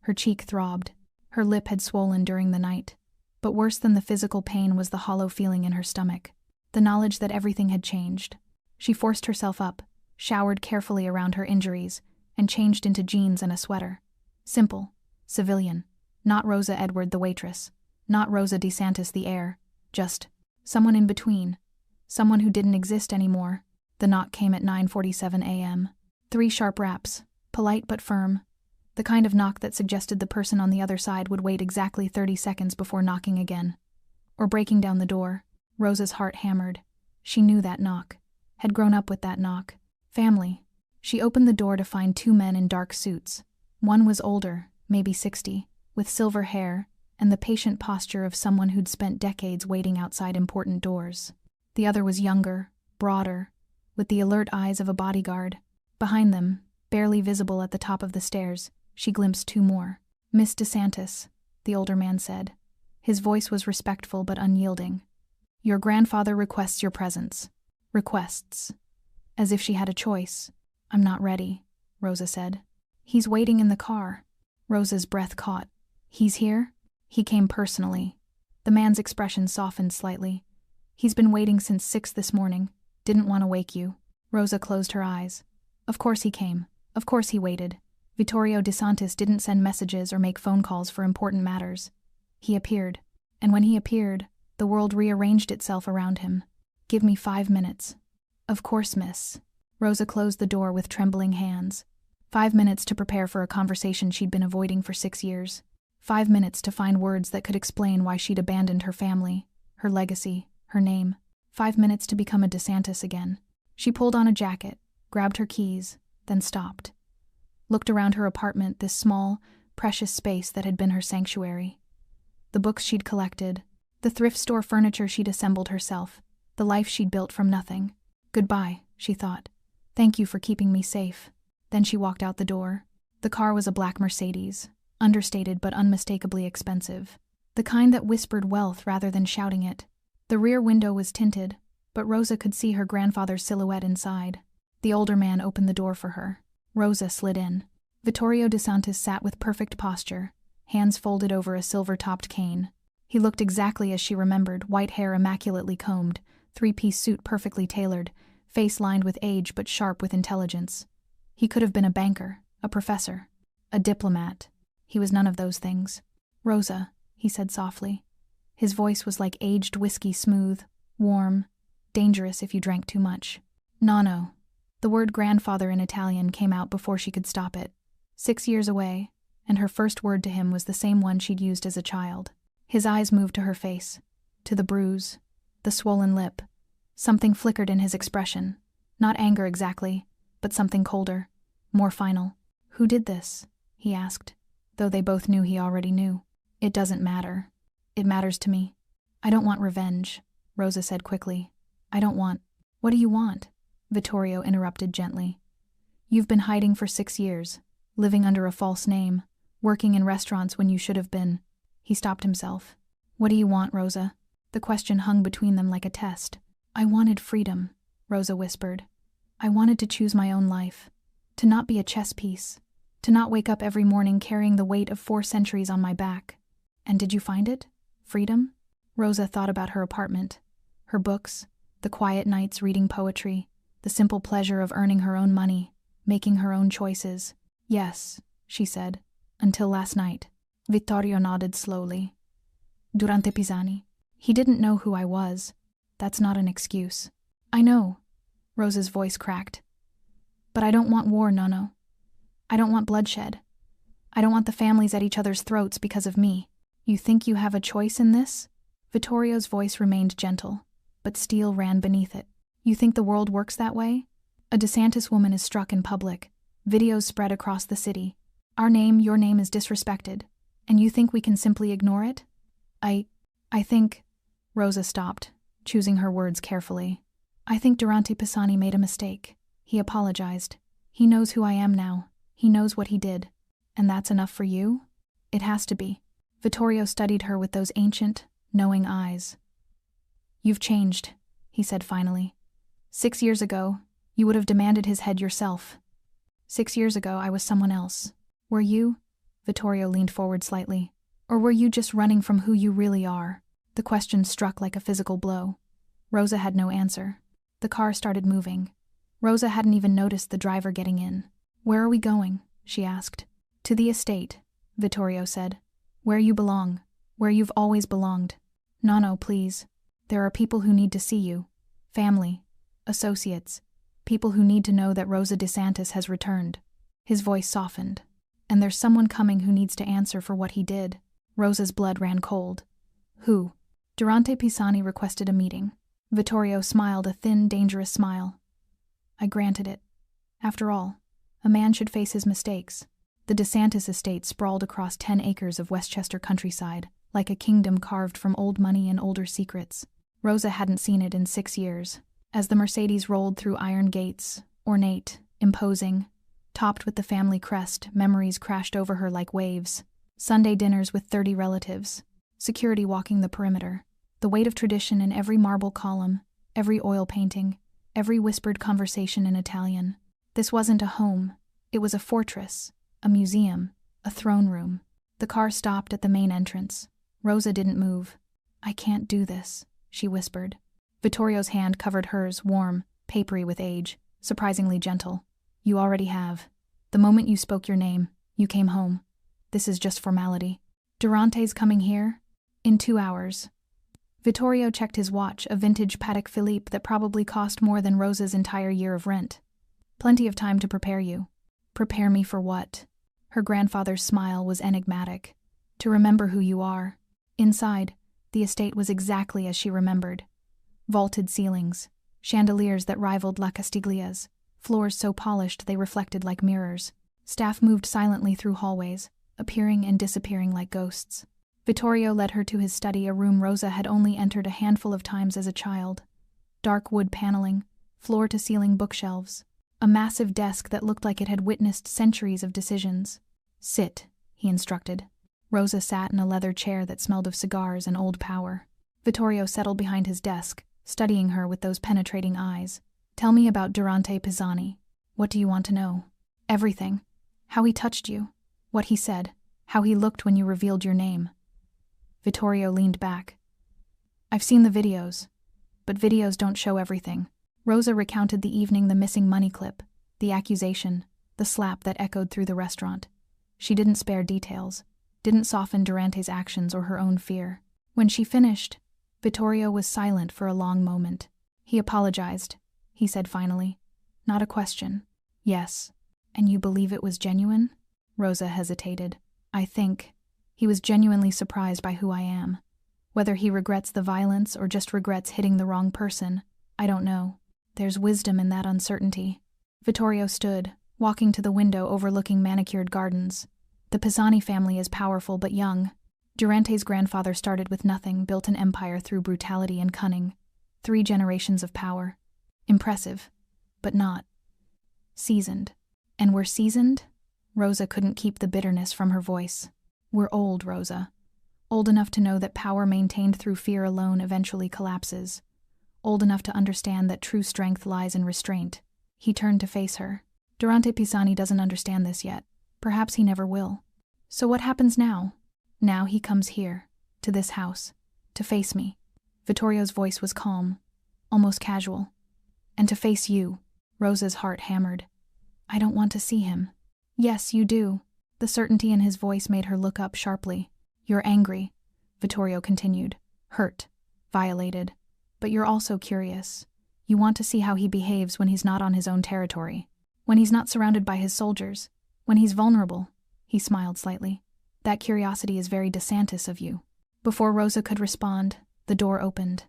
Her cheek throbbed. Her lip had swollen during the night. But worse than the physical pain was the hollow feeling in her stomach. The knowledge that everything had changed. She forced herself up, showered carefully around her injuries, and changed into jeans and a sweater. Simple, civilian. Not Rosa Edward the waitress. Not Rosa DeSantis the heir. Just someone in between. Someone who didn't exist anymore. The knock came at 9:47 a.m. 3 sharp raps, polite but firm. The kind of knock that suggested the person on the other side would wait exactly 30 seconds before knocking again. Or breaking down the door. Rosa's heart hammered. She knew that knock. Had grown up with that knock. Family. She opened the door to find 2 men in dark suits. One was older, maybe 60, with silver hair, and the patient posture of someone who'd spent decades waiting outside important doors. The other was younger, broader, with the alert eyes of a bodyguard. Behind them, barely visible at the top of the stairs, she glimpsed 2 more. "Miss DeSantis," the older man said. His voice was respectful but unyielding. "Your grandfather requests your presence." Requests. As if she had a choice. "I'm not ready," Rosa said. "He's waiting in the car." Rosa's breath caught. "He's here?" He came personally. The man's expression softened slightly. "He's been waiting since 6 this morning. Didn't want to wake you." Rosa closed her eyes. Of course he came. Of course he waited. Vittorio DeSantis didn't send messages or make phone calls for important matters. He appeared. And when he appeared, the world rearranged itself around him. "Give me 5 minutes." "Of course, miss." Rosa closed the door with trembling hands. 5 minutes to prepare for a conversation she'd been avoiding for 6 years. 5 minutes to find words that could explain why she'd abandoned her family, her legacy, her name. 5 minutes to become a DeSantis again. She pulled on a jacket, grabbed her keys, then stopped. Looked around her apartment, this small, precious space that had been her sanctuary. The books she'd collected, the thrift store furniture she'd assembled herself, the life she'd built from nothing. "Goodbye," she thought. "Thank you for keeping me safe." Then she walked out the door. The car was a black Mercedes, understated but unmistakably expensive. The kind that whispered wealth rather than shouting it. The rear window was tinted, but Rosa could see her grandfather's silhouette inside. The older man opened the door for her. Rosa slid in. Vittorio DeSantis sat with perfect posture, hands folded over a silver-topped cane. He looked exactly as she remembered, white hair immaculately combed, 3-piece suit perfectly tailored, face lined with age but sharp with intelligence. He could have been a banker, a professor, a diplomat. He was none of those things. "Rosa," he said softly. His voice was like aged whiskey, smooth, warm, dangerous if you drank too much. "Nonno." The word grandfather in Italian came out before she could stop it. 6 years away, and her first word to him was the same one she'd used as a child. His eyes moved to her face, to the bruise, the swollen lip. Something flickered in his expression. Not anger exactly, but something colder, more final. "Who did this?" he asked, though they both knew he already knew. "It doesn't matter. It matters to me." "I don't want revenge," Rosa said quickly. "I don't want—" "What do you want?" Vittorio interrupted gently. "You've been hiding for 6 years, living under a false name, working in restaurants when you should have been—" He stopped himself. "What do you want, Rosa?" The question hung between them like a test. "I wanted freedom," Rosa whispered. "I wanted to choose my own life, to not be a chess piece, to not wake up every morning carrying the weight of 4 centuries on my back." "And did you find it? Freedom?" Rosa thought about her apartment, her books, the quiet nights reading poetry, the simple pleasure of earning her own money, making her own choices. "Yes," she said, "until last night." Vittorio nodded slowly. "Durante Pisani. He didn't know who I was. That's not an excuse." I know, Rosa's voice cracked. But I don't want war, Nono. I don't want bloodshed. I don't want the families at each other's throats because of me. You think you have a choice in this? Vittorio's voice remained gentle, but steel ran beneath it. You think the world works that way? A DeSantis woman is struck in public. Videos spread across the city. Our name, your name is disrespected. And you think we can simply ignore it? I think... Rosa stopped, choosing her words carefully. I think Durante Pisani made a mistake. He apologized. He knows who I am now. He knows what he did. And that's enough for you? It has to be. Vittorio studied her with those ancient, knowing eyes. You've changed, he said finally. 6 years ago, you would have demanded his head yourself. 6 years ago, I was someone else. Were you? Vittorio leaned forward slightly. Or were you just running from who you really are? The question struck like a physical blow. Rosa had no answer. The car started moving. Rosa hadn't even noticed the driver getting in. Where are we going? She asked. To the estate, Vittorio said. Where you belong. Where you've always belonged. Nono, please. There are people who need to see you. Family. Associates. People who need to know that Rosa DeSantis has returned. His voice softened. And there's someone coming who needs to answer for what he did. Rosa's blood ran cold. Who? Durante Pisani requested a meeting. Vittorio smiled a thin, dangerous smile. I granted it. After all, a man should face his mistakes. The DeSantis estate sprawled across 10 acres of Westchester countryside, like a kingdom carved from old money and older secrets. Rosa hadn't seen it in 6 years. As the Mercedes rolled through iron gates, ornate, imposing, topped with the family crest, memories crashed over her like waves. Sunday dinners with 30 relatives. Security walking the perimeter. The weight of tradition in every marble column, every oil painting, every whispered conversation in Italian. This wasn't a home. It was a fortress, a museum, a throne room. The car stopped at the main entrance. Rosa didn't move. I can't do this, she whispered. Vittorio's hand covered hers, warm, papery with age, surprisingly gentle. You already have. The moment you spoke your name, you came home. This is just formality. Durante's coming here? In 2 hours. Vittorio checked his watch, a vintage Patek Philippe that probably cost more than Rosa's entire year of rent. Plenty of time to prepare you. Prepare me for what? Her grandfather's smile was enigmatic. To remember who you are. Inside, the estate was exactly as she remembered. Vaulted ceilings, chandeliers that rivaled La Castiglia's, floors so polished they reflected like mirrors. Staff moved silently through hallways, appearing and disappearing like ghosts. Vittorio led her to his study, a room Rosa had only entered a handful of times as a child. Dark wood paneling, floor-to-ceiling bookshelves, a massive desk that looked like it had witnessed centuries of decisions. Sit, he instructed. Rosa sat in a leather chair that smelled of cigars and old power. Vittorio settled behind his desk, studying her with those penetrating eyes. Tell me about Durante Pisani. What do you want to know? Everything. How he touched you. What he said. How he looked when you revealed your name. Vittorio leaned back. I've seen the videos, but videos don't show everything. Rosa recounted the evening, the missing money clip, the accusation, the slap that echoed through the restaurant. She didn't spare details, didn't soften Durante's actions or her own fear. When she finished, Vittorio was silent for a long moment. He apologized, he said finally. Not a question. Yes. And you believe it was genuine? Rosa hesitated. I think. He was genuinely surprised by who I am. Whether he regrets the violence or just regrets hitting the wrong person, I don't know. There's wisdom in that uncertainty. Vittorio stood, walking to the window overlooking manicured gardens. The Pisani family is powerful but young. Durante's grandfather started with nothing, built an empire through brutality and cunning. 3 generations of power. Impressive, but not seasoned. And we're seasoned? Rosa couldn't keep the bitterness from her voice. We're old, Rosa. Old enough to know that power maintained through fear alone eventually collapses. Old enough to understand that true strength lies in restraint. He turned to face her. Durante Pisani doesn't understand this yet. Perhaps he never will. So what happens now? Now he comes here, to this house, to face me. Vittorio's voice was calm, almost casual. And to face you. Rosa's heart hammered. I don't want to see him. Yes, you do. The certainty in his voice made her look up sharply. You're angry, Vittorio continued. Hurt. Violated. But you're also curious. You want to see how he behaves when he's not on his own territory. When he's not surrounded by his soldiers. When he's vulnerable." He smiled slightly. "That curiosity is very DeSantis of you." Before Rosa could respond, the door opened.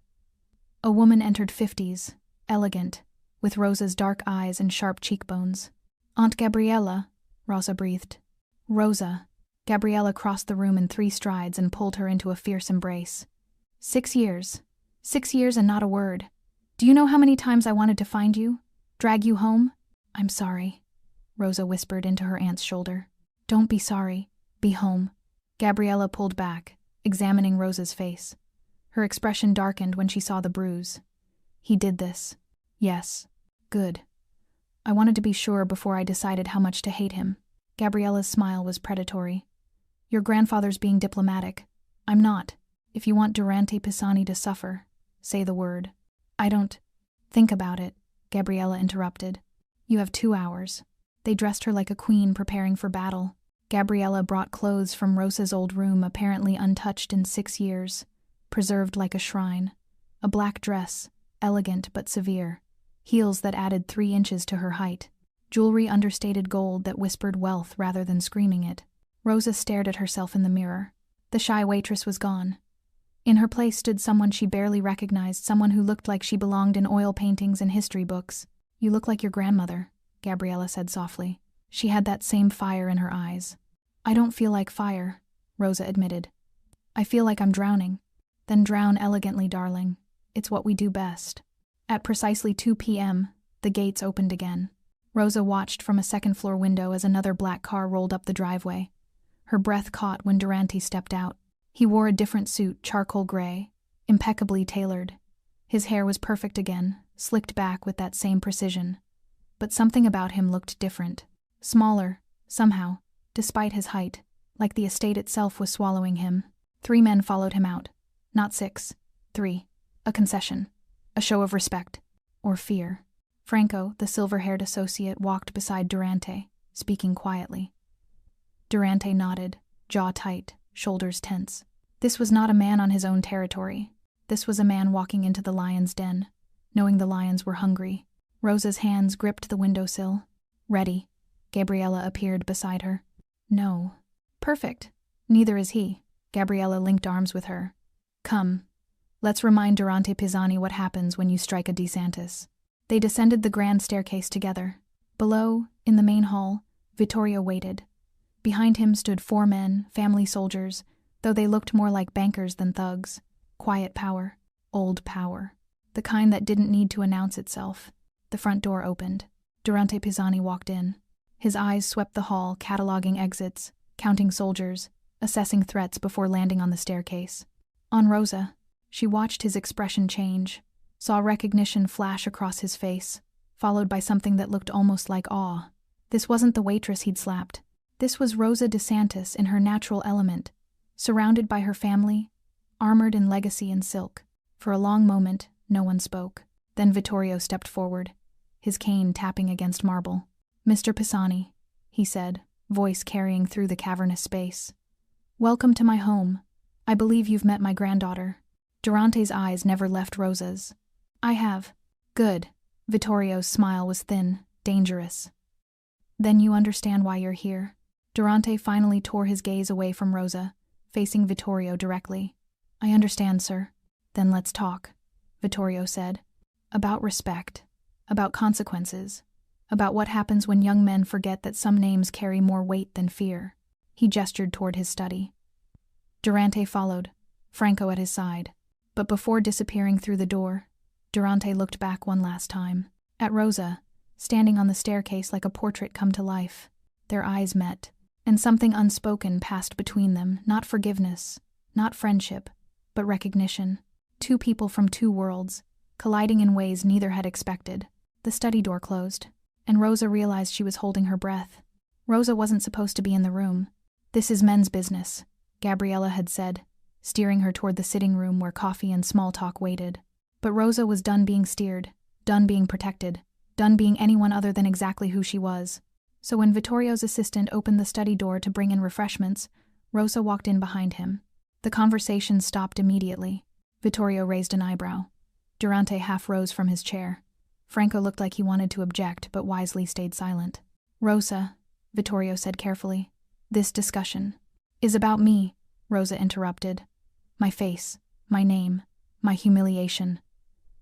A woman entered 50s, elegant, with Rosa's dark eyes and sharp cheekbones. "Aunt Gabriella," Rosa breathed. "Rosa." Gabriella crossed the room in 3 strides and pulled her into a fierce embrace. 6 years. 6 years and not a word. Do you know how many times I wanted to find you? Drag you home? "I'm sorry," Rosa whispered into her aunt's shoulder. "Don't be sorry. Be home." Gabriella pulled back, examining Rosa's face. Her expression darkened when she saw the bruise. "He did this." "Yes." "Good. I wanted to be sure before I decided how much to hate him." Gabriella's smile was predatory. "Your grandfather's being diplomatic. I'm not. If you want Durante Pisani to suffer, say the word." "I don't." "Think about it," Gabriella interrupted. "You have 2 hours." They dressed her like a queen preparing for battle. Gabriella brought clothes from Rosa's old room, apparently untouched in 6 years, preserved like a shrine. A black dress, elegant but severe. Heels that added 3 inches to her height. Jewelry understated gold that whispered wealth rather than screaming it. Rosa stared at herself in the mirror. The shy waitress was gone. In her place stood someone she barely recognized, someone who looked like she belonged in oil paintings and history books. "You look like your grandmother," Gabriella said softly. She had that same fire in her eyes. "I don't feel like fire," Rosa admitted. "I feel like I'm drowning." "Then drown elegantly, darling. It's what we do best." At precisely 2 p.m., the gates opened again. Rosa watched from a second-floor window as another black car rolled up the driveway. Her breath caught when Durante stepped out. He wore a different suit, charcoal gray, impeccably tailored. His hair was perfect again, slicked back with that same precision. But something about him looked different. Smaller, somehow, despite his height, like the estate itself was swallowing him. 3 men followed him out. Not 6. 3. A concession. A show of respect. Or fear. Franco, the silver-haired associate, walked beside Durante, speaking quietly. Durante nodded, jaw tight, shoulders tense. This was not a man on his own territory. This was a man walking into the lion's den, knowing the lions were hungry. Rosa's hands gripped the windowsill. "Ready." Gabriella appeared beside her. "No." "Perfect. Neither is he." Gabriella linked arms with her. "Come. Let's remind Durante Pisani what happens when you strike a DeSantis." They descended the grand staircase together. Below, in the main hall, Vittorio waited. Behind him stood 4 men, family soldiers, though they looked more like bankers than thugs. Quiet power. Old power. The kind that didn't need to announce itself. The front door opened. Durante Pisani walked in. His eyes swept the hall, cataloging exits, counting soldiers, assessing threats before landing on the staircase. On Rosa, she watched his expression change, saw recognition flash across his face, followed by something that looked almost like awe. This wasn't the waitress he'd slapped. This was Rosa DeSantis in her natural element, surrounded by her family, armored in legacy and silk. For a long moment, no one spoke. Then Vittorio stepped forward, his cane tapping against marble. "Mr. Pisani," he said, voice carrying through the cavernous space. "Welcome to my home. I believe you've met my granddaughter." Durante's eyes never left Rosa's. "I have." "Good." Vittorio's smile was thin, dangerous. "Then you understand why you're here." Durante finally tore his gaze away from Rosa, facing Vittorio directly. "I understand, sir." "Then let's talk," Vittorio said. "About respect. About consequences. About what happens when young men forget that some names carry more weight than fear." He gestured toward his study. Durante followed, Franco at his side. But before disappearing through the door, Durante looked back one last time. At Rosa, standing on the staircase like a portrait come to life. Their eyes met, and something unspoken passed between them, not forgiveness, not friendship, but recognition. 2 people from 2 worlds, colliding in ways neither had expected. The study door closed, and Rosa realized she was holding her breath. Rosa wasn't supposed to be in the room. "This is men's business," Gabriella had said, steering her toward the sitting room where coffee and small talk waited. But Rosa was done being steered, done being protected, done being anyone other than exactly who she was. So when Vittorio's assistant opened the study door to bring in refreshments, Rosa walked in behind him. The conversation stopped immediately. Vittorio raised an eyebrow. Durante half rose from his chair. Franco looked like he wanted to object, but wisely stayed silent. Rosa, Vittorio said carefully, this discussion is about me, Rosa interrupted. My face, my name, my humiliation.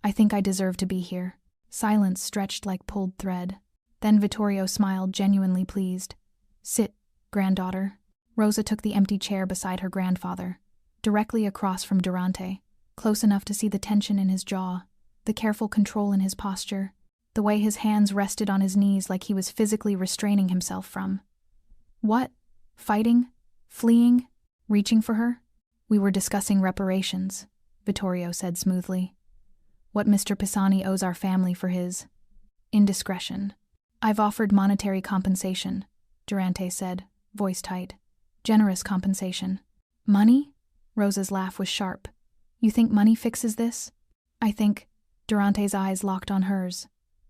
I think I deserve to be here. Silence stretched like pulled thread. Then Vittorio smiled, genuinely pleased. Sit, granddaughter. Rosa took the empty chair beside her grandfather, directly across from Durante, close enough to see the tension in his jaw, the careful control in his posture, the way his hands rested on his knees like he was physically restraining himself from. What? Fighting? Fleeing? Reaching for her? We were discussing reparations, Vittorio said smoothly. What Mr. Pisani owes our family for his indiscretion. I've offered monetary compensation, Durante said, voice tight. Generous compensation. Money? Rosa's laugh was sharp. You think money fixes this? I think, Durante's eyes locked on hers.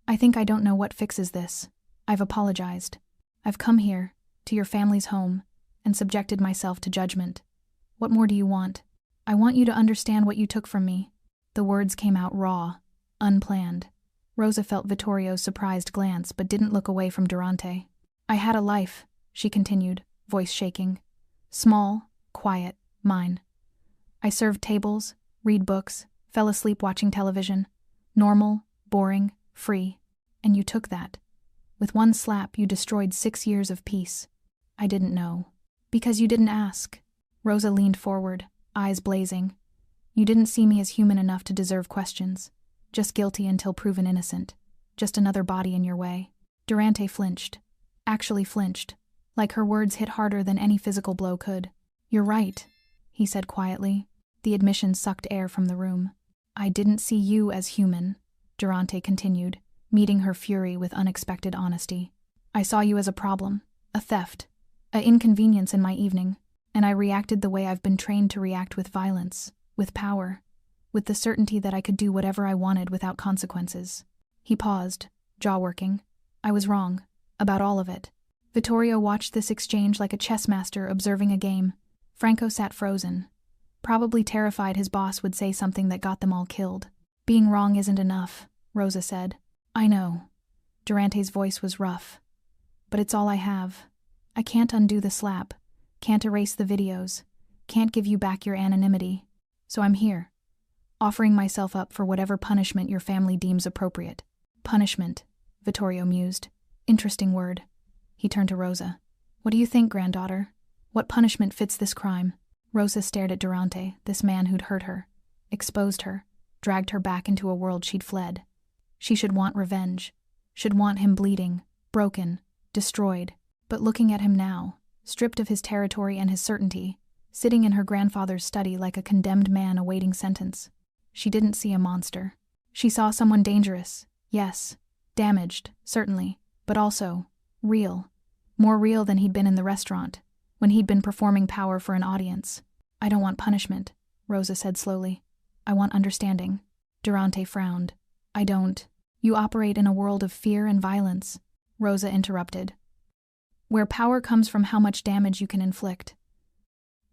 I think I don't know what fixes this. I've apologized. I've come here, to your family's home, and subjected myself to judgment. What more do you want? I want you to understand what you took from me. The words came out raw, unplanned. Rosa felt Vittorio's surprised glance but didn't look away from Durante. I had a life, she continued, voice shaking. Small, quiet, mine. I served tables, read books, fell asleep watching television. Normal, boring, free. And you took that. With one slap, you destroyed 6 years of peace. I didn't know. Because you didn't ask. Rosa leaned forward, eyes blazing. You didn't see me as human enough to deserve questions. Just guilty until proven innocent. Just another body in your way. Durante flinched. Actually flinched. Like her words hit harder than any physical blow could. You're right, he said quietly. The admission sucked air from the room. I didn't see you as human, Durante continued, meeting her fury with unexpected honesty. I saw you as a problem, a theft, an inconvenience in my evening, and I reacted the way I've been trained to react, with violence, with power, with the certainty that I could do whatever I wanted without consequences. He paused, jaw working. I was wrong, about all of it. Vittorio watched this exchange like a chess master observing a game. Franco sat frozen, probably terrified his boss would say something that got them all killed. Being wrong isn't enough, Rosa said. I know. Durante's voice was rough. But it's all I have. I can't undo the slap, can't erase the videos, can't give you back your anonymity. So I'm here, offering myself up for whatever punishment your family deems appropriate. Punishment, Vittorio mused. Interesting word. He turned to Rosa. What do you think, granddaughter? What punishment fits this crime? Rosa stared at Durante, this man who'd hurt her, exposed her, dragged her back into a world she'd fled. She should want revenge, should want him bleeding, broken, destroyed. But looking at him now, stripped of his territory and his certainty, sitting in her grandfather's study like a condemned man awaiting sentence, she didn't see a monster. She saw someone dangerous, yes, damaged, certainly, but also real. More real than he'd been in the restaurant, when he'd been performing power for an audience. I don't want punishment, Rosa said slowly. I want understanding. Durante frowned. I don't. You operate in a world of fear and violence, Rosa interrupted, where power comes from how much damage you can inflict.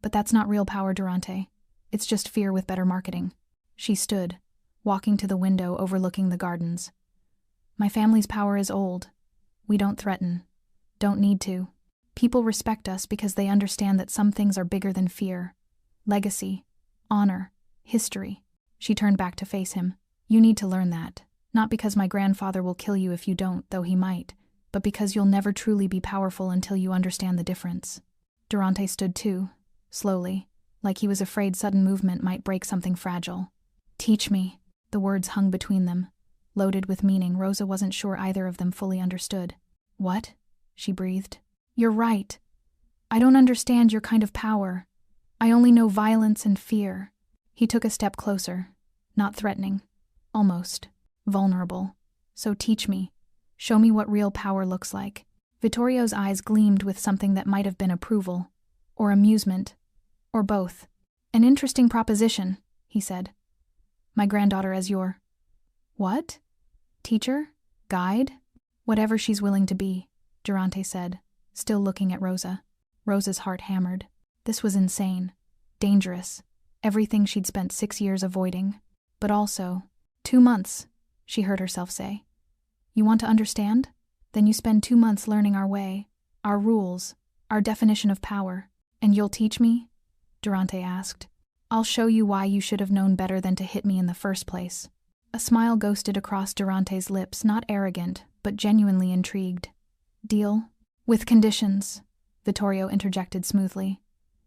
But that's not real power, Durante. It's just fear with better marketing. She stood, walking to the window overlooking the gardens. My family's power is old. We don't threaten. Don't need to. People respect us because they understand that some things are bigger than fear. Legacy, honor, history. She turned back to face him. You need to learn that. Not because my grandfather will kill you if you don't, though he might, but because you'll never truly be powerful until you understand the difference. Durante stood too, slowly, like he was afraid sudden movement might break something fragile. Teach me. The words hung between them, loaded with meaning Rosa wasn't sure either of them fully understood. What? She breathed. You're right. I don't understand your kind of power. I only know violence and fear. He took a step closer, not threatening, almost vulnerable. So teach me. Show me what real power looks like. Vittorio's eyes gleamed with something that might have been approval, or amusement, or both. An interesting proposition, he said. My granddaughter as your... What? Teacher? Guide? Whatever she's willing to be, Durante said, still looking at Rosa. Rosa's heart hammered. This was insane. Dangerous. Everything she'd spent 6 years avoiding. But also, 2 months, she heard herself say. You want to understand? Then you spend 2 months learning our way, our rules, our definition of power. And you'll teach me? Durante asked. I'll show you why you should have known better than to hit me in the first place. A smile ghosted across Durante's lips, not arrogant, but genuinely intrigued. Deal? With conditions, Vittorio interjected smoothly.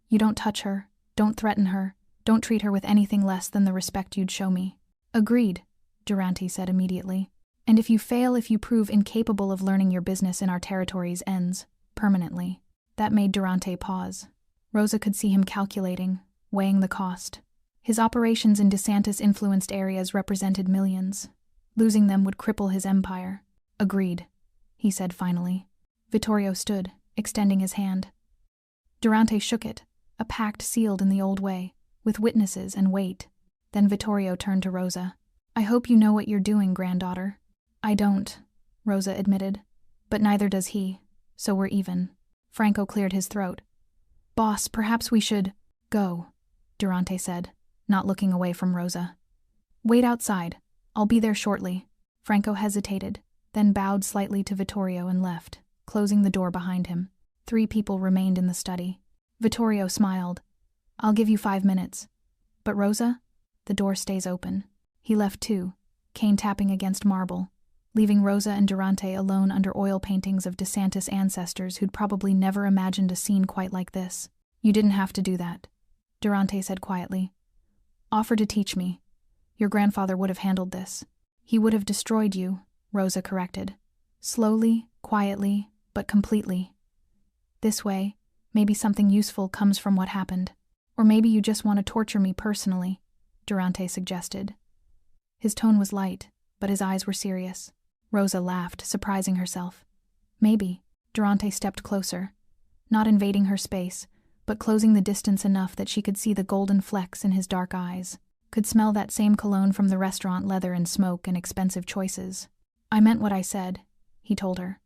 You don't touch her, don't threaten her, don't treat her with anything less than the respect you'd show me. Agreed, Durante said immediately. And if you fail, if you prove incapable of learning your business in our territories, ends, permanently. That made Durante pause. Rosa could see him calculating, weighing the cost. His operations in DeSantis-influenced areas represented millions. Losing them would cripple his empire. Agreed, he said finally. Vittorio stood, extending his hand. Durante shook it, a pact sealed in the old way, with witnesses and weight. Then Vittorio turned to Rosa. I hope you know what you're doing, granddaughter. I don't, Rosa admitted. But neither does he, so we're even. Franco cleared his throat. Boss, perhaps we should go, Durante said, not looking away from Rosa. Wait outside. I'll be there shortly. Franco hesitated, then bowed slightly to Vittorio and left, closing the door behind him. 3 people remained in the study. Vittorio smiled. I'll give you 5 minutes. But Rosa? The door stays open. He left too, cane tapping against marble, leaving Rosa and Durante alone under oil paintings of DeSantis ancestors who'd probably never imagined a scene quite like this. You didn't have to do that, Durante said quietly. Offer to teach me. Your grandfather would have handled this. He would have destroyed you, Rosa corrected. Slowly, quietly, but completely. This way, maybe something useful comes from what happened. Or maybe you just want to torture me personally, Durante suggested. His tone was light, but his eyes were serious. Rosa laughed, surprising herself. Maybe. Durante stepped closer, not invading her space, but closing the distance enough that she could see the golden flecks in his dark eyes, could smell that same cologne from the restaurant, leather and smoke and expensive choices. I meant what I said, he told her.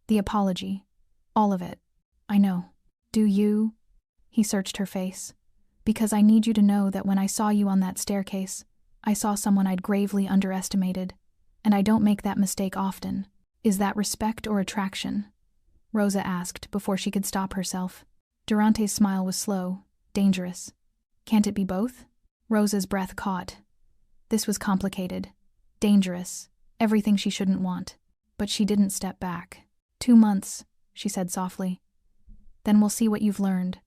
The apology. All of it. I know. Do you? He searched her face. Because I need you to know that when I saw you on that staircase, I saw someone I'd gravely underestimated, and I don't make that mistake often. Is that respect or attraction? Rosa asked before she could stop herself. Durante's smile was slow, dangerous. Can't it be both? Rosa's breath caught. This was complicated, dangerous, everything she shouldn't want. But she didn't step back. 2 months, she said softly. Then we'll see what you've learned,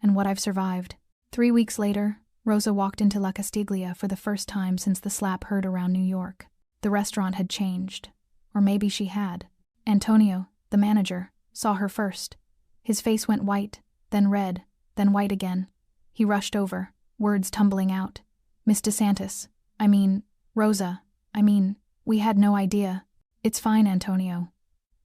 and what I've survived. 3 weeks later, Rosa walked into La Castiglia for the first time since the slap heard around New York. The restaurant had changed. Or maybe she had. Antonio, the manager, saw her first. His face went white, then red, then white again. He rushed over, words tumbling out. Miss DeSantis, Rosa, we had no idea. It's fine, Antonio.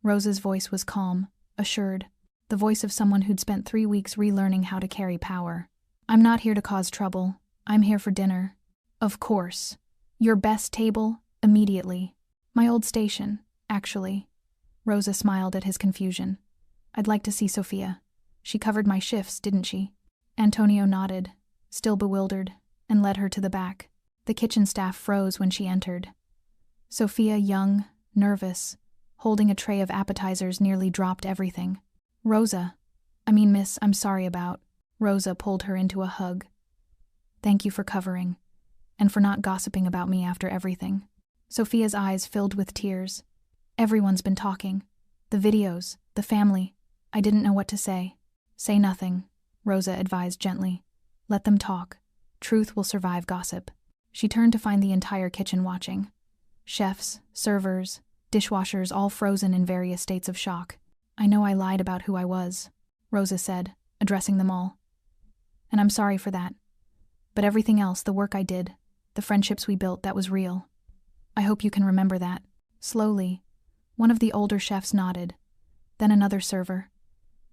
Rosa's voice was calm, assured, the voice of someone who'd spent 3 weeks relearning how to carry power. I'm not here to cause trouble. I'm here for dinner. Of course. Your best table, immediately. My old station, actually. Rosa smiled at his confusion. I'd like to see Sophia. She covered my shifts, didn't she? Antonio nodded, still bewildered, and led her to the back. The kitchen staff froze when she entered. Sophia, young, nervous, holding a tray of appetizers, nearly dropped everything. Miss, I'm sorry about. Rosa pulled her into a hug. Thank you for covering, and for not gossiping about me after everything. Sophia's eyes filled with tears. Everyone's been talking. The videos, the family. I didn't know what to say. Say nothing, Rosa advised gently. Let them talk. Truth will survive gossip. She turned to find the entire kitchen watching. Chefs, servers, dishwashers, all frozen in various states of shock. I know I lied about who I was, Rosa said, addressing them all. And I'm sorry for that. But everything else, the work I did, the friendships we built, that was real. I hope you can remember that. Slowly, one of the older chefs nodded, then another server.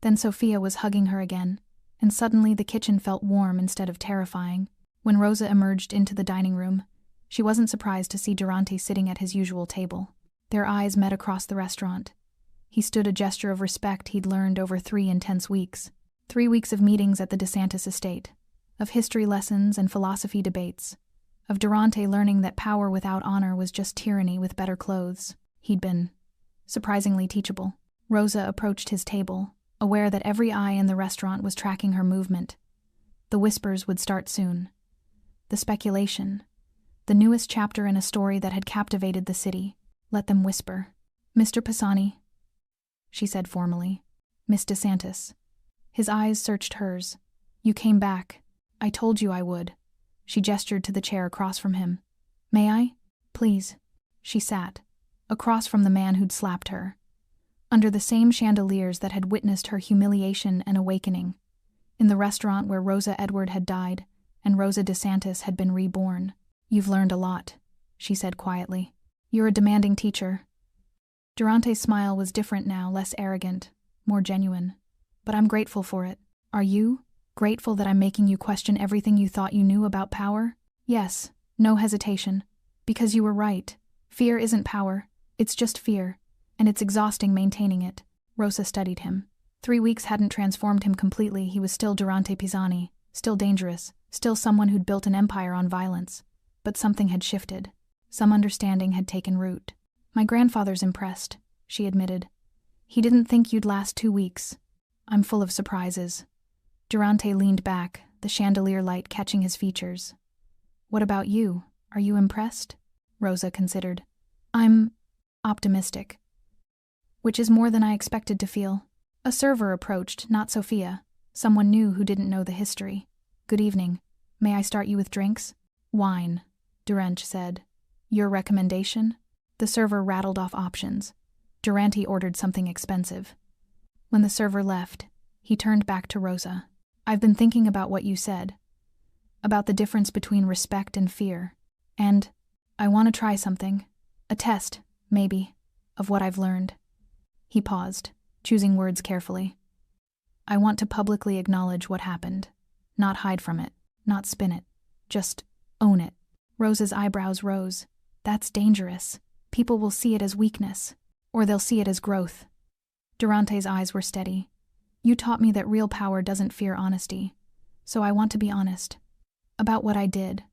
Then Sophia was hugging her again, and suddenly the kitchen felt warm instead of terrifying. When Rosa emerged into the dining room, she wasn't surprised to see Durante sitting at his usual table. Their eyes met across the restaurant. He stood, a gesture of respect he'd learned over 3 intense weeks. 3 weeks of meetings at the DeSantis estate, of history lessons and philosophy debates, of Durante learning that power without honor was just tyranny with better clothes. He'd been surprisingly teachable. Rosa approached his table, aware that every eye in the restaurant was tracking her movement. The whispers would start soon. The speculation. The newest chapter in a story that had captivated the city. Let them whisper. "Mr. Pisani," she said formally. "Miss DeSantis." His eyes searched hers. "You came back. I told you I would." She gestured to the chair across from him. "May I?" "Please." She sat, across from the man who'd slapped her, under the same chandeliers that had witnessed her humiliation and awakening, in the restaurant where Rosa Edward had died and Rosa DeSantis had been reborn. "You've learned a lot," she said quietly. "You're a demanding teacher." Durante's smile was different now, less arrogant, more genuine. "But I'm grateful for it. Are you? Grateful that I'm making you question everything you thought you knew about power?" "Yes, no hesitation. Because you were right. Fear isn't power. It's just fear. And it's exhausting maintaining it." Rosa studied him. 3 weeks hadn't transformed him completely. He was still Durante Pisani, still dangerous, still someone who'd built an empire on violence. But something had shifted. Some understanding had taken root. "My grandfather's impressed," she admitted. "He didn't think you'd last 2 weeks. I'm full of surprises." Durante leaned back, the chandelier light catching his features. "What about you? Are you impressed?" Rosa considered. "I'm optimistic. Which is more than I expected to feel." A server approached, not Sophia, someone new who didn't know the history. "Good evening. May I start you with drinks?" "Wine," Durante said. "Your recommendation?" The server rattled off options. Durante ordered something expensive. When the server left, he turned back to Rosa. "I've been thinking about what you said. About the difference between respect and fear. And I want to try something. A test, maybe, of what I've learned." He paused, choosing words carefully. "I want to publicly acknowledge what happened. Not hide from it, not spin it. Just own it." Rosa's eyebrows rose. "That's dangerous. People will see it as weakness. Or they'll see it as growth." Durante's eyes were steady. "You taught me that real power doesn't fear honesty. So I want to be honest. About what I did.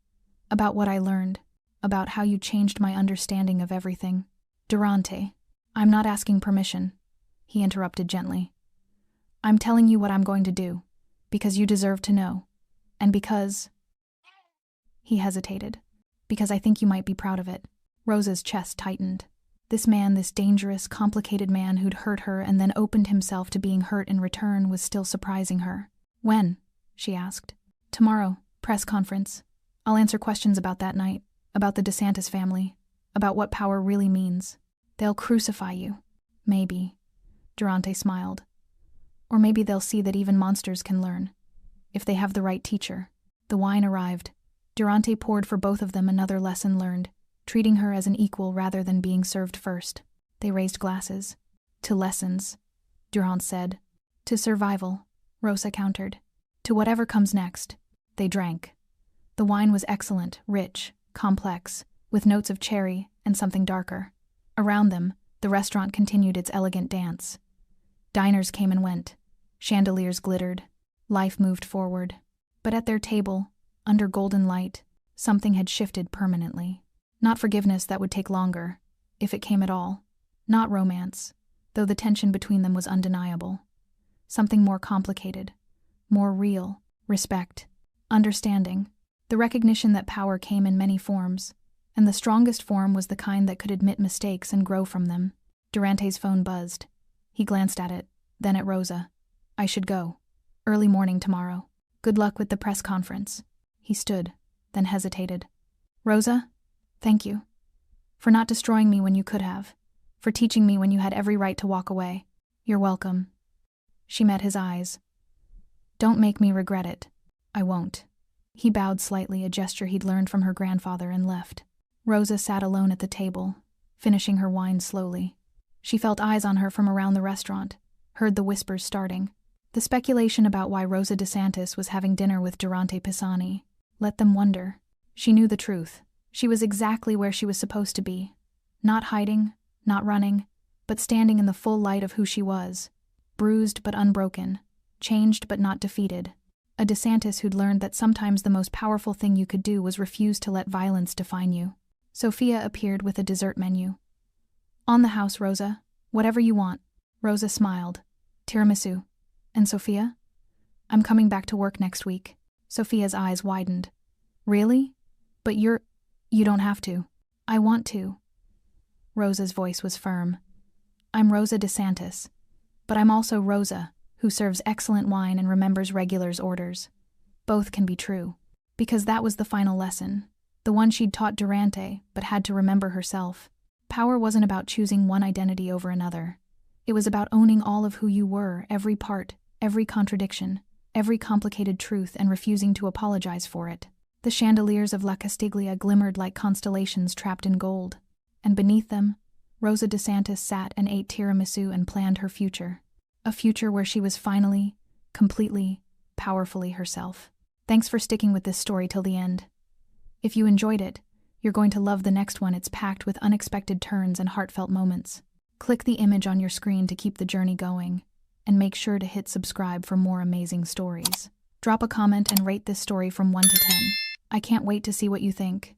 About what I learned. About how you changed my understanding of everything." "Durante, I'm not asking permission," he interrupted gently. "I'm telling you what I'm going to do. Because you deserve to know. And because..." He hesitated. "Because I think you might be proud of it." Rosa's chest tightened. This man, this dangerous, complicated man who'd hurt her and then opened himself to being hurt in return, was still surprising her. "When?" she asked. "Tomorrow, press conference. I'll answer questions about that night, about the DeSantis family, about what power really means. They'll crucify you. Maybe." Durante smiled. "Or maybe they'll see that even monsters can learn. If they have the right teacher." The wine arrived. Durante poured for both of them another lesson learned, treating her as an equal rather than being served first. They raised glasses. "To lessons," Durant said. "To survival," Rosa countered. "To whatever comes next." They drank. The wine was excellent, rich, complex, with notes of cherry and something darker. Around them, the restaurant continued its elegant dance. Diners came and went. Chandeliers glittered. Life moved forward. But at their table, under golden light, something had shifted permanently. Not forgiveness that would take longer, if it came at all. Not romance, though the tension between them was undeniable. Something more complicated, more real, respect, understanding, the recognition that power came in many forms, and the strongest form was the kind that could admit mistakes and grow from them. Durante's phone buzzed. He glanced at it, then at Rosa. "I should go. Early morning tomorrow. Good luck with the press conference." He stood, then hesitated. "Rosa? Thank you. For not destroying me when you could have. For teaching me when you had every right to walk away. You're welcome." She met his eyes. "Don't make me regret it." "I won't." He bowed slightly, a gesture he'd learned from her grandfather, and left. Rosa sat alone at the table, finishing her wine slowly. She felt eyes on her from around the restaurant, heard the whispers starting. The speculation about why Rosa DeSantis was having dinner with Durante Pisani. Let them wonder. She knew the truth. She was exactly where she was supposed to be. Not hiding, not running, but standing in the full light of who she was. Bruised but unbroken. Changed but not defeated. A DeSantis who'd learned that sometimes the most powerful thing you could do was refuse to let violence define you. Sophia appeared with a dessert menu. On the house, Rosa. Whatever you want. Rosa smiled. Tiramisu. And Sophia? I'm coming back to work next week. Sophia's eyes widened. Really? But you don't have to. I want to. Rosa's voice was firm. I'm Rosa DeSantis. But I'm also Rosa, who serves excellent wine and remembers regulars' orders. Both can be true. Because that was the final lesson. The one she'd taught Durante, but had to remember herself. Power wasn't about choosing one identity over another. It was about owning all of who you were, every part, every contradiction, every complicated truth, and refusing to apologize for it. The chandeliers of La Castiglia glimmered like constellations trapped in gold. And beneath them, Rosa DeSantis sat and ate tiramisu and planned her future. A future where she was finally, completely, powerfully herself. Thanks for sticking with this story till the end. If you enjoyed it, you're going to love the next one. It's packed with unexpected turns and heartfelt moments. Click the image on your screen to keep the journey going, and make sure to hit subscribe for more amazing stories. Drop a comment and rate this story from 1 to 10. I can't wait to see what you think.